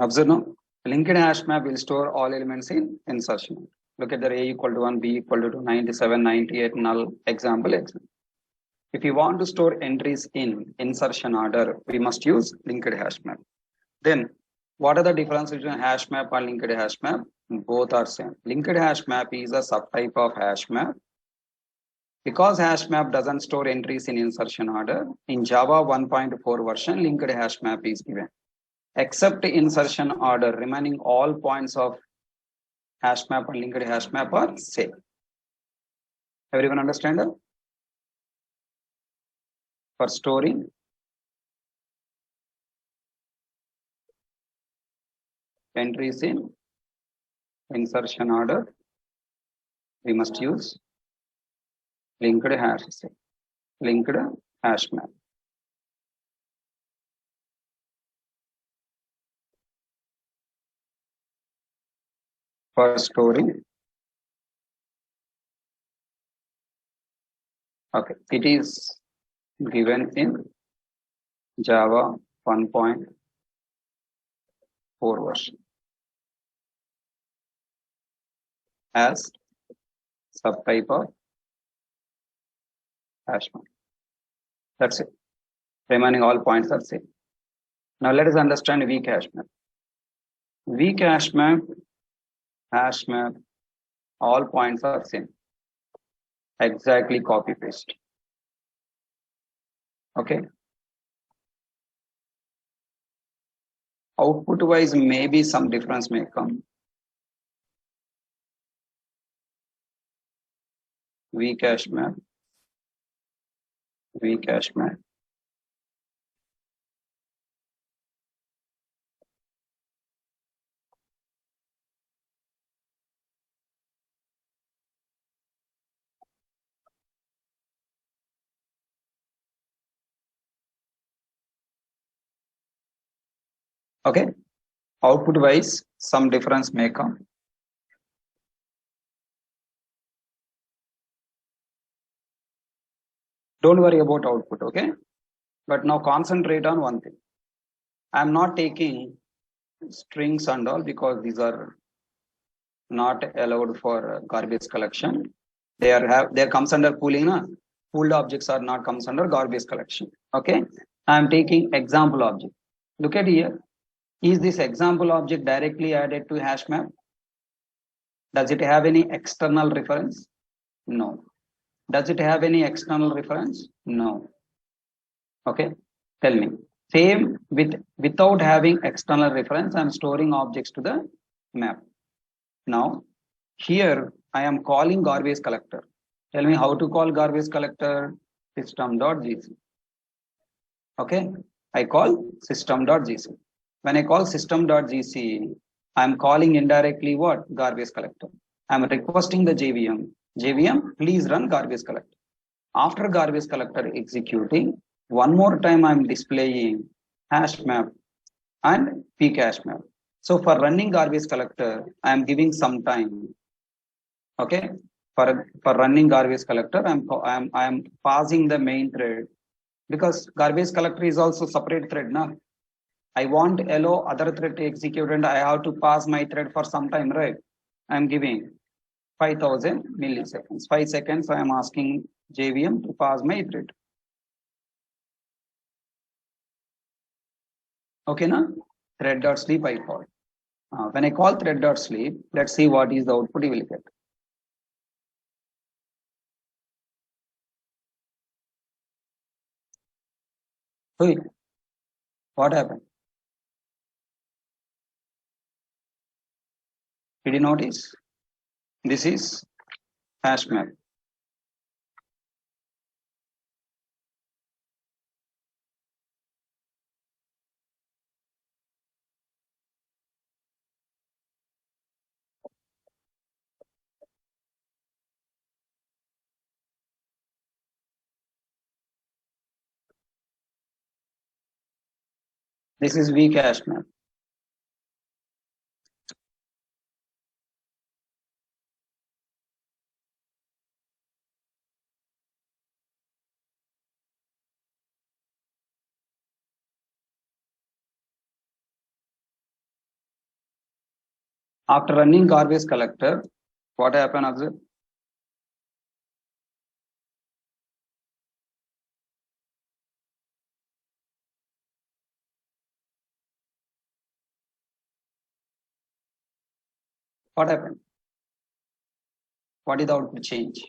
Observe now. Linked hash map will store all elements in insertion. Look at the A equal to 1, B equal to 2, 97, 98, null, example. If you want to store entries in insertion order, we must use linked hash map. Then, what are the differences between hash map and linked hash map? Both are same. Linked hash map is a subtype of hash map. Because hash map doesn't store entries in insertion order, in Java 1.4 version, linked hash map is given. Except insertion order, remaining all points of hash map and linked hash map are same. Everyone understand that? For storing entries in insertion order, we must use linked hash map. For storing, okay, it is given in Java 1.4 version as subtype of hash map. That's it. Remaining all points are same. Now let us understand weak hash map. Weak hash map, all points are same. Exactly copy paste. Okay. Output wise, maybe some difference may come. Weak hash map. Okay. Output wise, some difference may come. Don't worry about output, okay? But now concentrate on one thing. I'm not taking strings and all because these are not allowed for garbage collection. There comes under pooling. Pooled objects are not comes under garbage collection. Okay. I'm taking example object. Look at here. Is this example object directly added to hash map? Does it have any external reference? No. Does it have any external reference? No. Okay. Tell me. Same without having external reference, I'm storing objects to the map. Now, here I am calling garbage collector. Tell me how to call garbage collector. System.gc. Okay. I call system.gc. When I call system.gc, I'm calling indirectly what? Garbage collector. I'm requesting the JVM. JVM, please run garbage collector. After garbage collector executing, one more time I'm displaying hash map and peak hash map. So for running garbage collector, I am giving some time. Okay. For running garbage collector, I am passing the main thread because garbage collector is also separate thread. Now, I want allow other thread to execute and I have to pass my thread for some time, right? I am giving 5000 milliseconds. 5 seconds I am asking JVM to pass my thread. Okay, now thread.sleep I call. When I call thread.sleep, let's see what is the output you will get. So, what happened? Did you notice? This is hash map. This is Vcache map. After running garbage collector, what happened? Observe. What happened? What is the output change?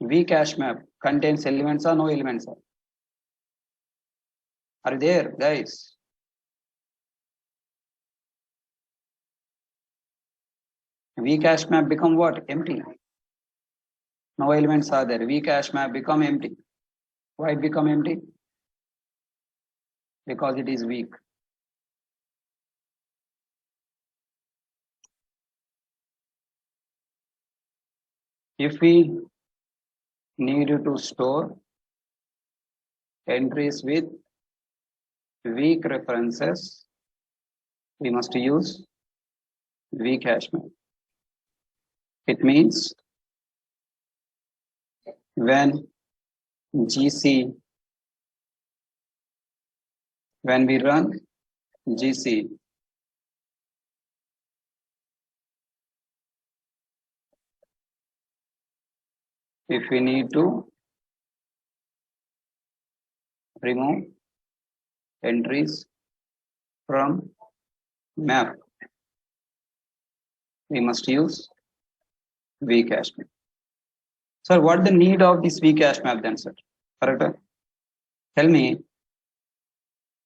Vcache map contains elements or no elements? Are you there, guys? Vcache map become what? Empty. No elements are there. Vcache map become empty. Why it become empty? Because it is weak. If we need to store entries with weak references, we must use Vcache map. It means when GC, when we run GC, if we need to remove entries from map, we must use Vcache map. Sir, what the need of this Vcache map then, sir? Correct? Tell me.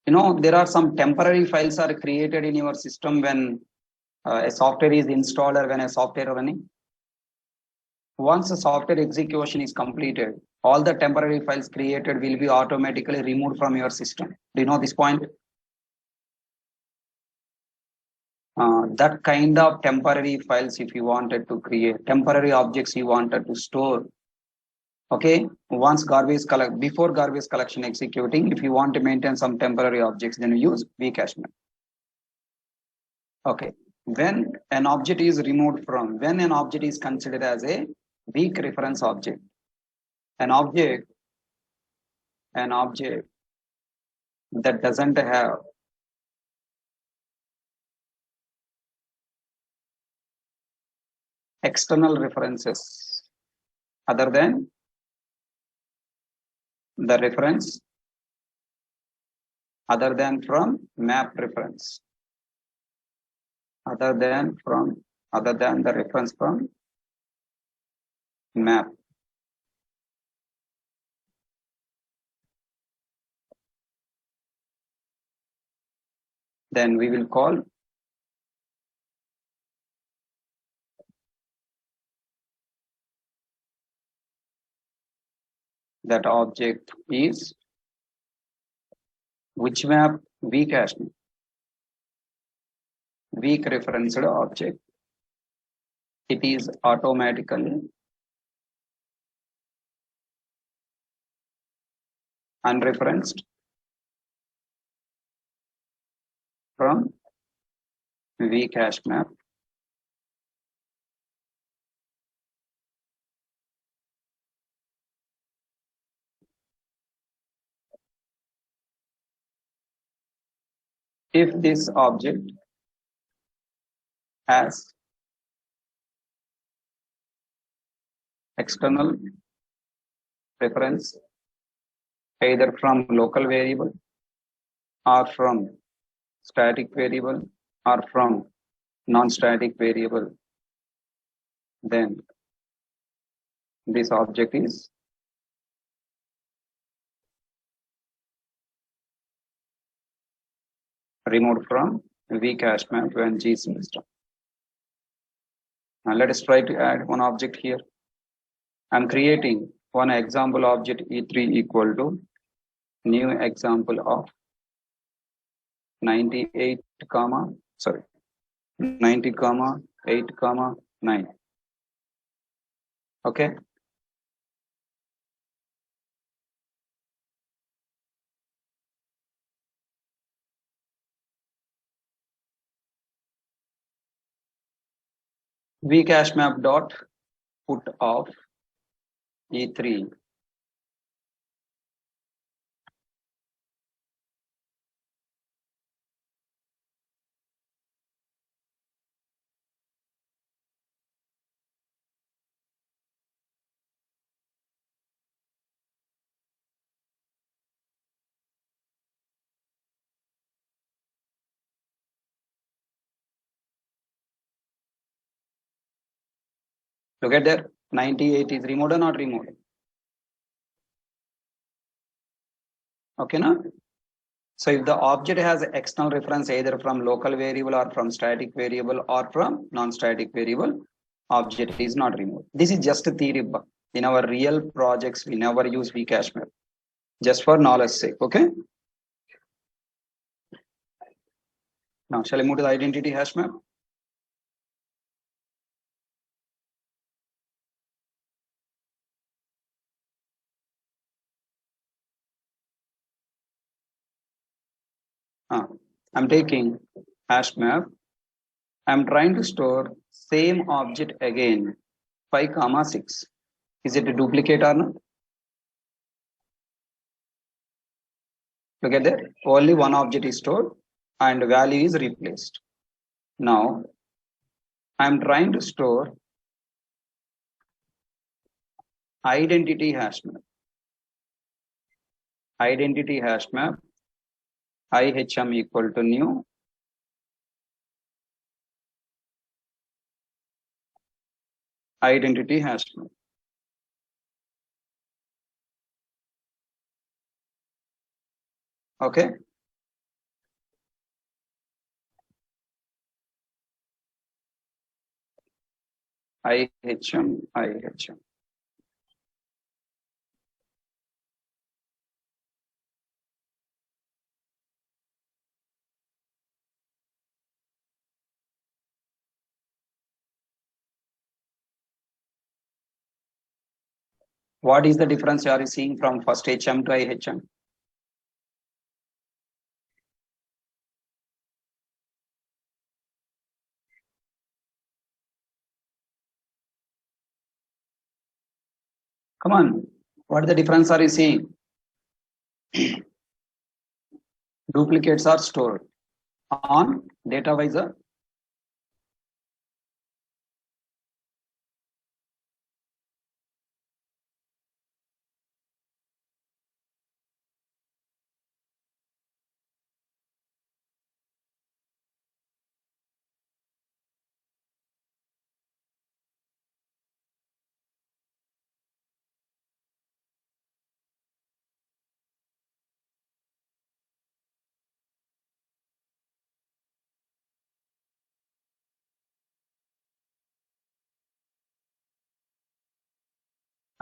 You know, there are some temporary files are created in your system when a software is installed or when a software running. Once the software execution is completed, all the temporary files created will be automatically removed from your system. Do you know this point? That kind of temporary files, if you wanted to create temporary objects you wanted to store, okay, once before garbage collection executing, if you want to maintain some temporary objects, then you use Vcache map. Okay, when an object is removed from, when an object is considered as a weak reference object, an object that doesn't have external references other than the reference, other than from map reference, other than the reference from map. Then we will call that object is which map? Vcache map. Weak referenced object. It is automatically unreferenced from Vcache map. If this object has external reference either from local variable or from static variable or from non-static variable, then this object is removed from Vcache map when GC is done. Now let us try to add one object here. I'm creating one example object E3 equal to new example of 90, 8, 9. Okay. vcache map dot put of E3. Look at there, 98 is removed or not removed? Okay, now. So if the object has external reference either from local variable or from static variable or from non-static variable, object is not removed. This is just a theory. In our real projects, we never use vcache map. Just for knowledge sake, okay? Now, shall I move to the identity hash map? I'm taking hash map. I'm trying to store same object again, 5, 6. Is it a duplicate or not? Look at that. Only one object is stored and value is replaced. Now, I'm trying to store identity hash map. Identity hash map, IHM equal to new. Identity hash map. Okay. IHM. What is the difference you are seeing from first HM to IHM? Come on, what the difference are you seeing? Duplicates are stored on data visor.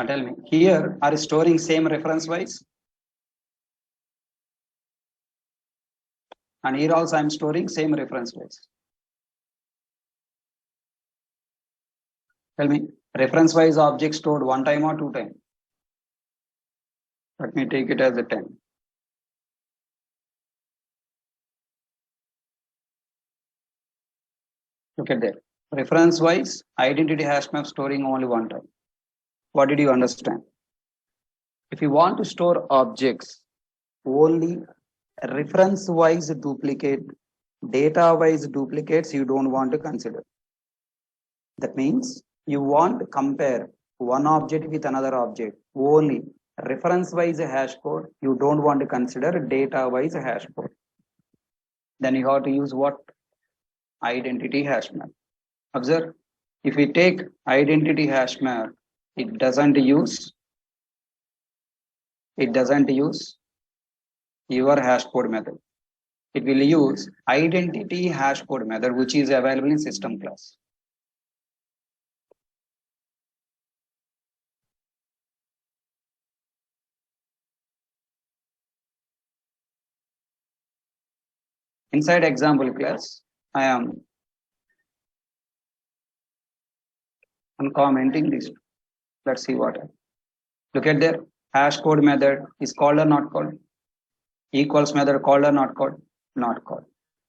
Tell me, here are storing same reference wise, and here also I'm storing same reference wise. Tell me, reference wise object stored one time or two time? Let me take it as a 10. Look at that. Reference wise, identity hash map storing only one time. What did you understand? If you want to store objects, only reference wise duplicate, data wise duplicates you don't want to consider. That means you want to compare one object with another object, only reference wise hash code, you don't want to consider data wise hash code. Then you have to use what? Identity hash map. Observe, if we take identity hash map, it doesn't use your hash code method. It will use identity hash code method, which is available in system class. Inside example class, I am uncommenting this. Let's see what. Look at there. Hash code method is called or not called? Equals method called or not called? Not called.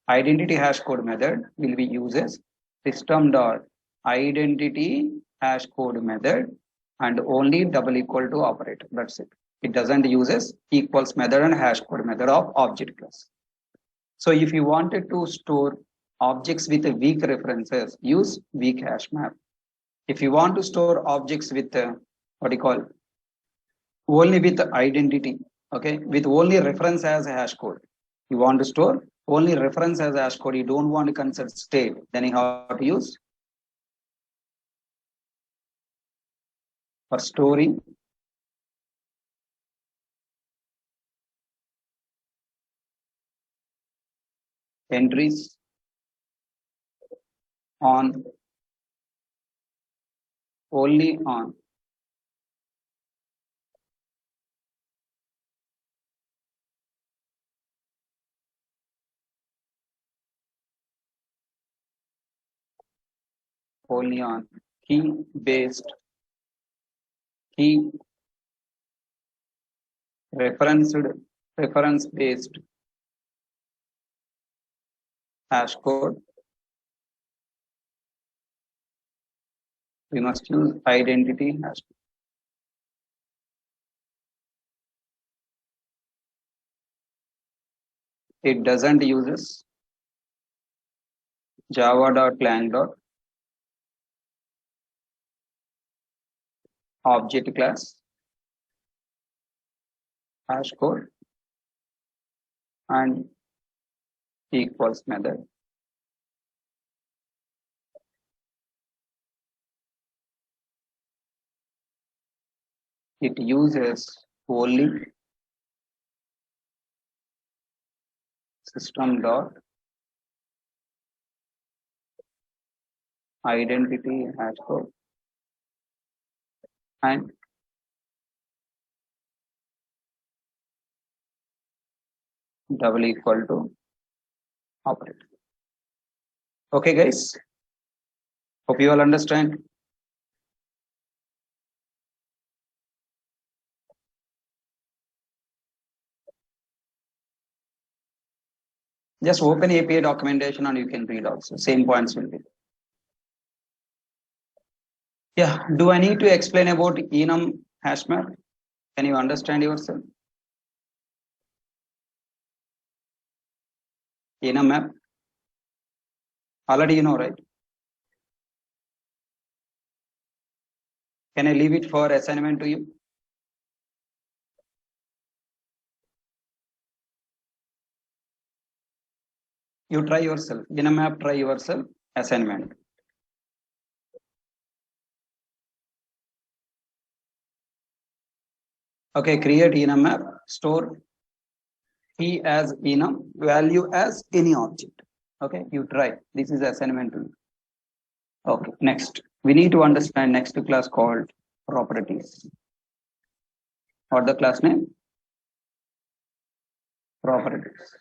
Identity hash code method will be used as system dot identity hash code method and only double equal to operator. That's it. It doesn't uses equals method and hash code method of object class. So if you wanted to store objects with weak references, use weak hash map. If you want to store objects with what do you call only with identity, okay, with only reference as a hash code, you want to store only reference as a hash code, you don't want to consider state, then you have to use for storing entries on only on only on key based key referenced reference based hash code. We must use identity hash code. It doesn't uses java.lang object class hash code and equals method. It uses only system dot identity hash code and double equal to operator. Okay, guys. Hope you all understand. Just open API documentation and you can read also. Same points will be. Yeah. Do I need to explain about enum hash map? Can you understand yourself? Enum map. Already you know, right? Can I leave it for assignment to you? You try yourself. Enum map, try yourself. Assignment. Okay, create enum map. Store key as enum, value as any object. Okay, you try. This is assignment to you. Okay, next. We need to understand next class called properties. What the class name? Properties.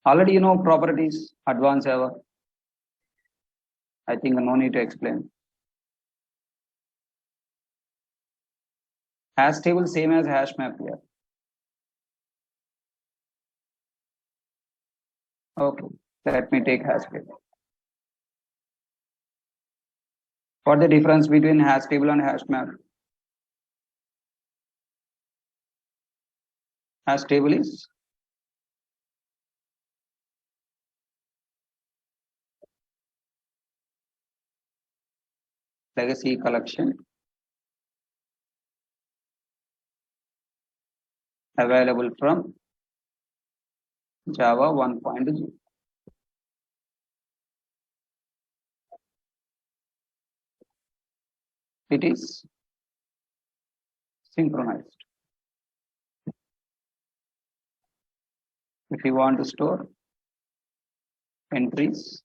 Already you know properties, advanced Java. I think no need to explain. Hash table same as hash map here. Okay, let me take hash table. What the difference between hash table and hash map? Hash table is legacy collection available from Java 1.0. It is synchronized. If you want to store entries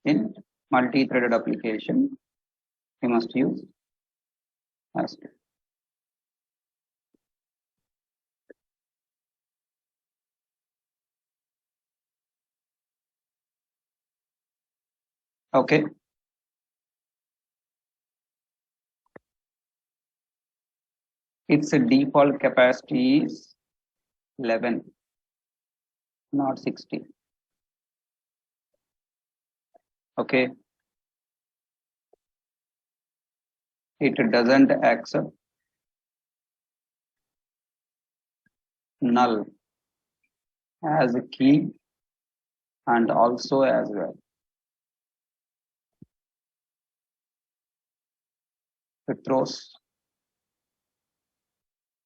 in multi-threaded application, you must use hash table. Okay. Its default capacity is 11, not 60. Okay, it doesn't accept null as a key and also as well. It throws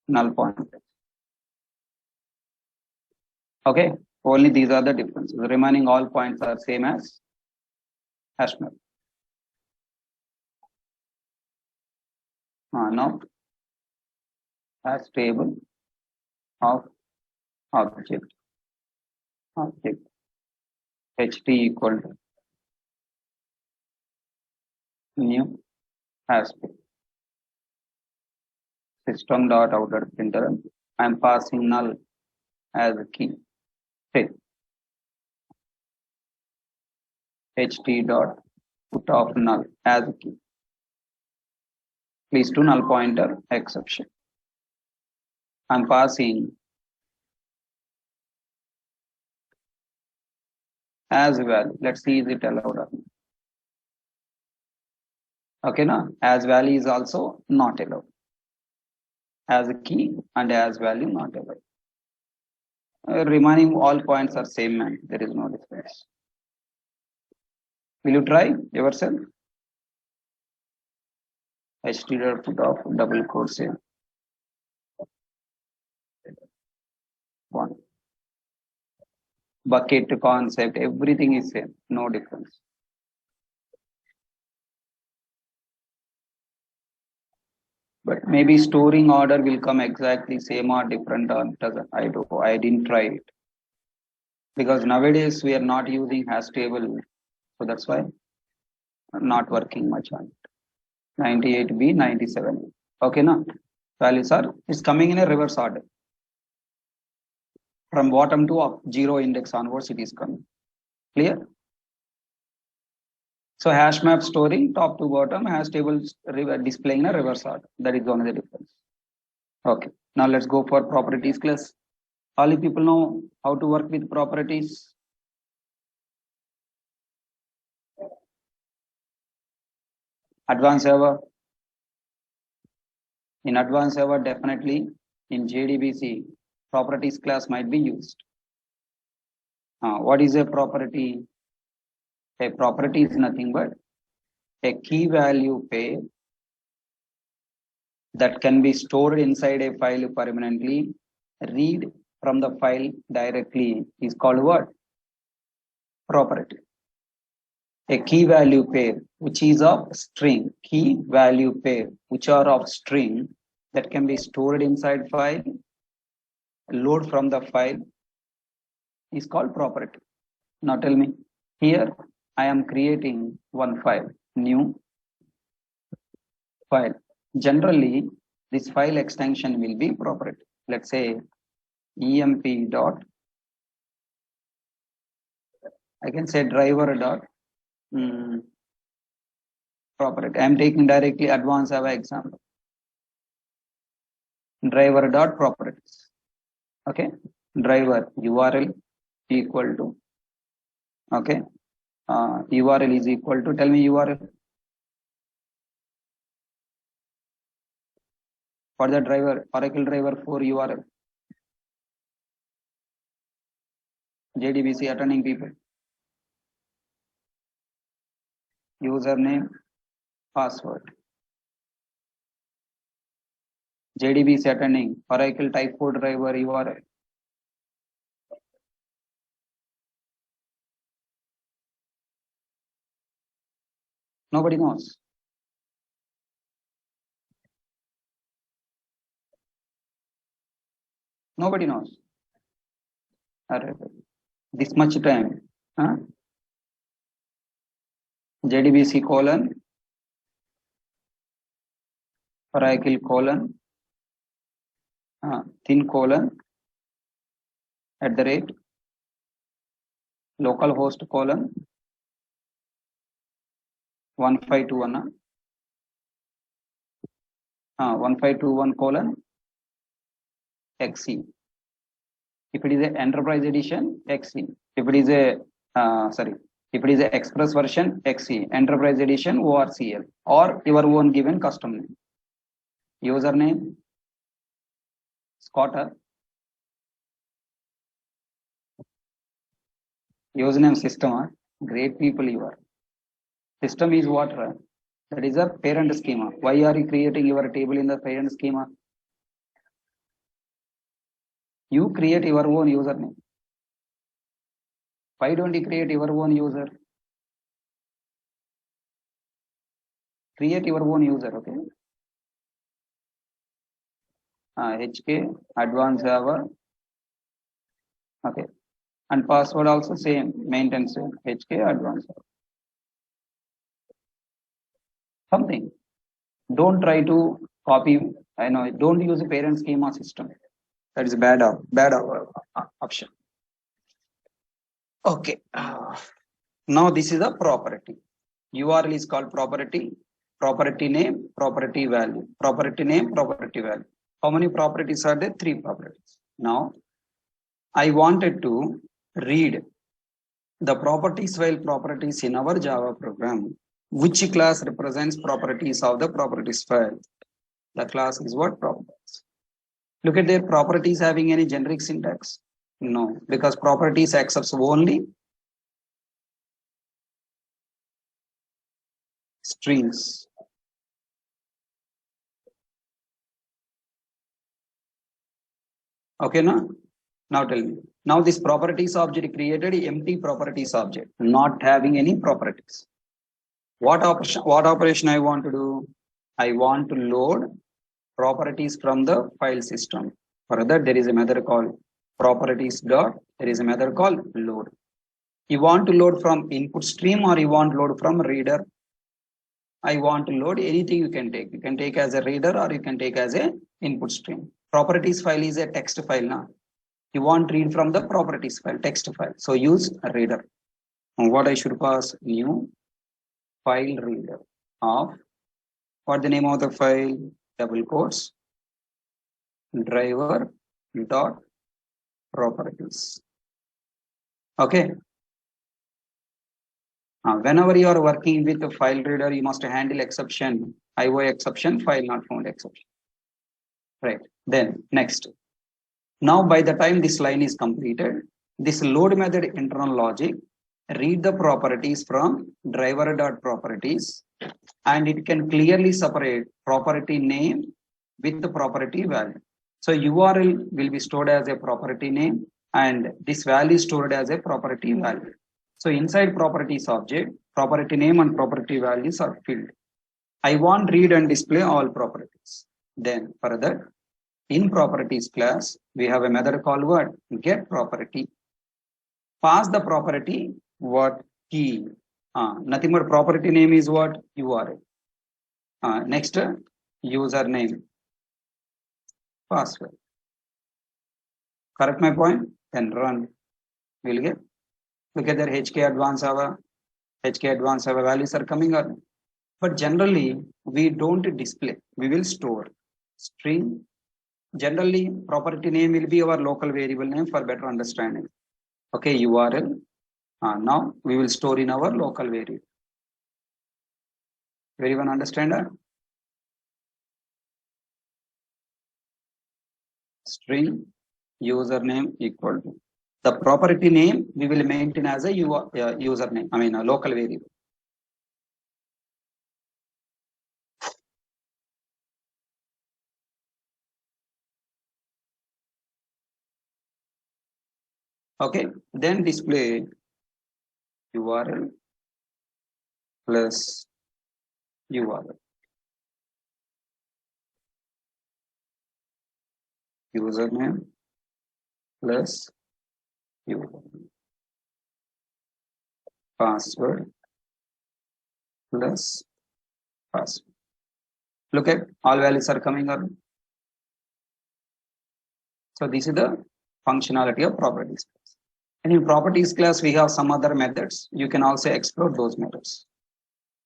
null pointer. Okay, only these are the differences. The remaining all points are same as hash map. Now, as table of object ht equal to new aspect system dot out at printer. I am passing null as a key. Say ht dot put of null as a key. Please to null pointer exception. I am passing as well. Let's see is it allowed or not. Okay, now as value is also not allowed. As a key and as value not allowed. Remaining all points are same, man. There is no difference. Will you try yourself? ht put of double quote same. One. Bucket concept, everything is same, no difference. But maybe storing order will come exactly same or different or doesn't. I didn't try it. Because nowadays we are not using hash table. So that's why I'm not working much on it. 98B, 97. Okay, now values are, it's coming in a reverse order. From bottom to up, 0 index onwards, it is coming. Clear? So hash map storing top to bottom, hash table displaying in a reverse order. That is only the difference. Okay, now let's go for properties class. All you people know how to work with properties. Advanced server. In advanced server, definitely in JDBC, properties class might be used. What is a property? A property is nothing but a key value pair that can be stored inside a file permanently. Read from the file directly is called what? Property. A key value pair which is of string, key value pair which are of string that can be stored inside file, load from the file is called property. Now tell me, here I am creating one file, new file. Generally, this file extension will be property. Let's say emp dot, I can say driver dot property. I am taking directly advanced Java example. Driver dot properties. Okay, driver URL equal to, okay, URL is equal to, tell me URL for the driver, Oracle driver for URL. JDBC attending people. Username, password. JDBC attending, Oracle type 4 driver URL. Nobody knows. Nobody knows. This much time. Huh? JDBC colon, Oracle colon, thin colon, at the rate, localhost colon, 1521, 1521 colon, XE. If it is an enterprise edition, XE. If it is a, If it is a Express version, XE, Enterprise Edition, ORCL, or your own given custom name. Username, Scotter. Username system, great people you are. System is what? That is a parent schema. Why are you creating your table in the parent schema? You create your own username. Why don't you create your own user? Create your own user, okay? HK, advanced Java, okay. And password also same, maintain same, HK, advanced Java. Something. Don't try to copy, I know, don't use a parent schema system. That is bad option. Okay. Now this is a property. URL is called property, property name, property value, property name, property value. How many properties are there? 3 properties. Now, I wanted to read the properties file properties in our Java program. Which class represents properties of the properties file? The class is what? Properties. Look at their properties having any generic syntax? No, because properties accepts only strings. Okay, now tell me. Now this properties object created empty properties object, not having any properties. What operation I want to do? I want to load properties from the file system. For that, there is a method called properties dot. There is a method called load. You want to load from input stream or you want to load from reader? I want to load anything you can take. You can take as a reader or you can take as a input stream. Properties file is a text file now. You want to read from the properties file, text file. So use a reader. And what I should pass? New file reader of, what the name of the file? Double quotes, driver dot properties. Okay. Whenever you are working with a file reader, you must handle exception, IO exception, file not found exception. Right. Then next. Now by the time this line is completed, this load method internal logic read the properties from driver dot properties, and it can clearly separate property name with the property value. So URL will be stored as a property name and this value is stored as a property value. So inside properties object, property name and property values are filled. I want read and display all properties. Then further, in properties class, we have a method called what? Get property. Pass the property what? Key. Nothing but property name is what? URL. Next, username. Password. Correct my point? Then run. We'll get. Look at their HK advanced Java. HK advanced Java values are coming up. But generally, we don't display. We will store string. Generally, property name will be our local variable name for better understanding. Okay, URL. Now we will store in our local variable. Everyone understand that? String username equal to the property name we will maintain as a username. I mean a local variable. Okay, then display URL plus URL. Username plus username. Password plus password. Look at all values are coming up. So this is the functionality of properties class. And in properties class, we have some other methods. You can also explore those methods.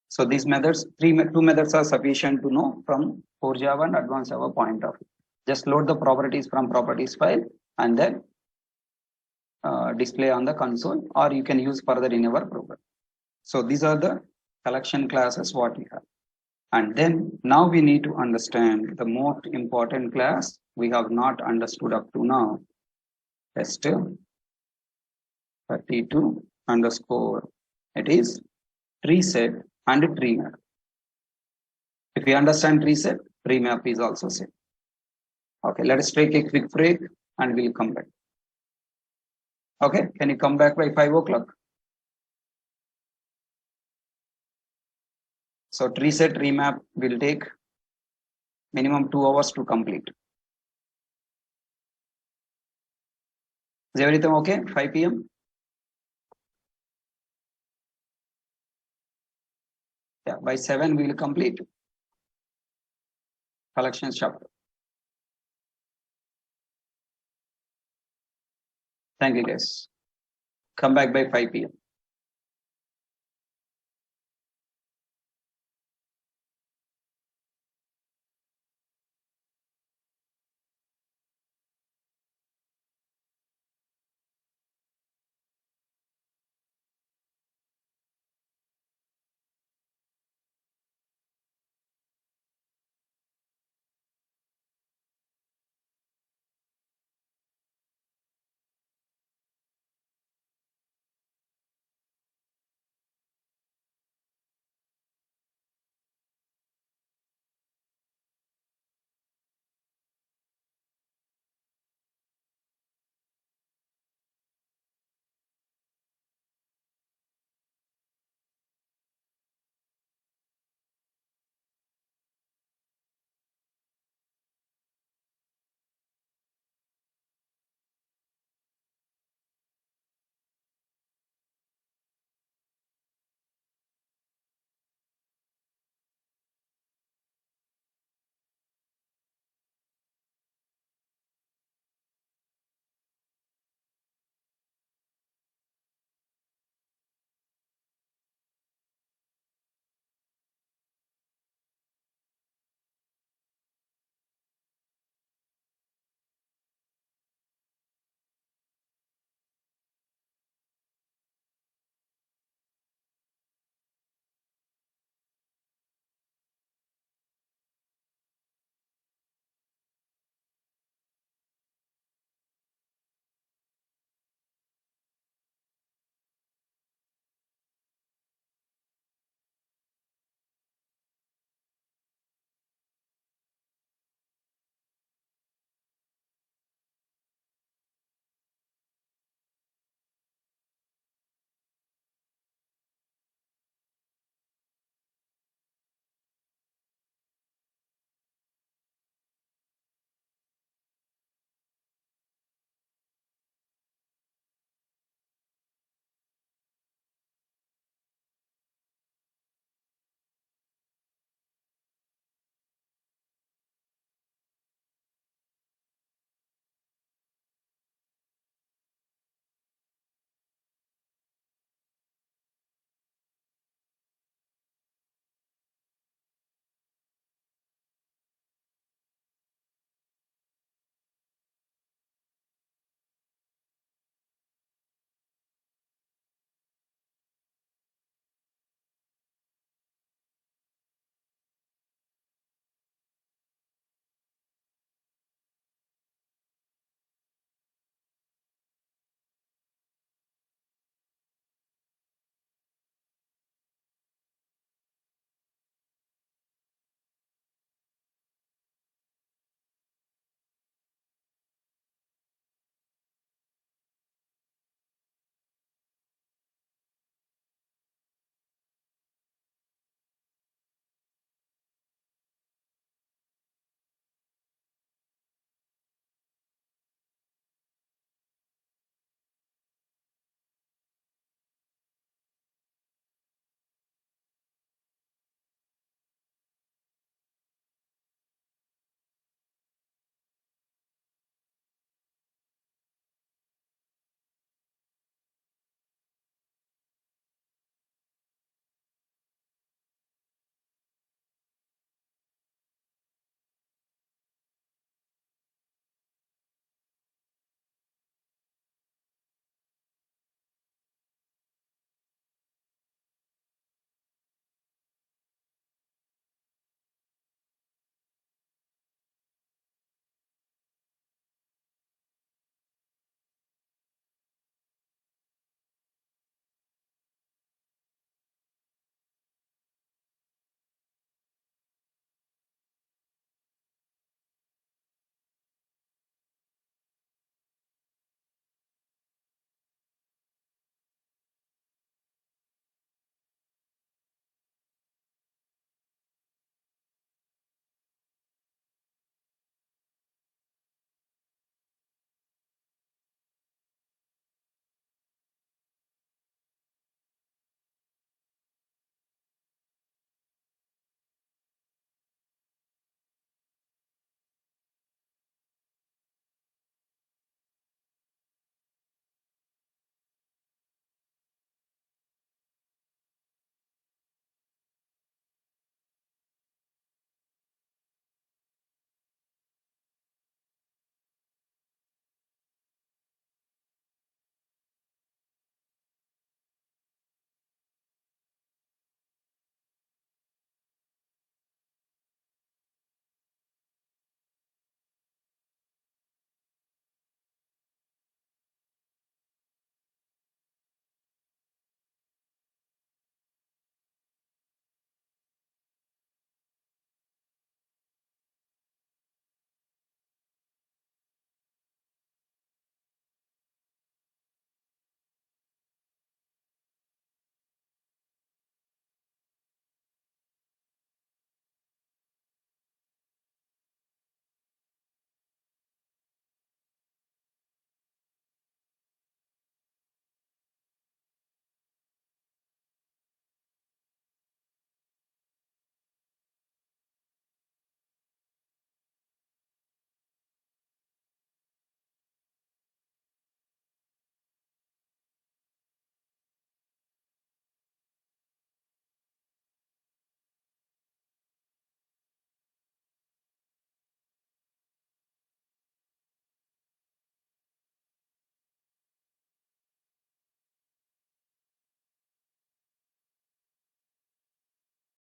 So these methods, two methods are sufficient to know from core Java and advanced Java point of view. Just load the properties from properties file and then display on the console, or you can use further in your program. So these are the collection classes what we have. And then now we need to understand the most important class we have not understood up to now. Test 32 underscore. It is tree set and tree map. If we understand tree set, tree map is also set. Okay, let us take a quick break and we'll come back. Okay, can you come back by 5 o'clock? So tree set, tree map will take minimum 2 hours to complete. Is everything okay? 5 p.m. Yeah, by 7 we will complete collections chapter. Thank you guys. Come back by 5 p.m.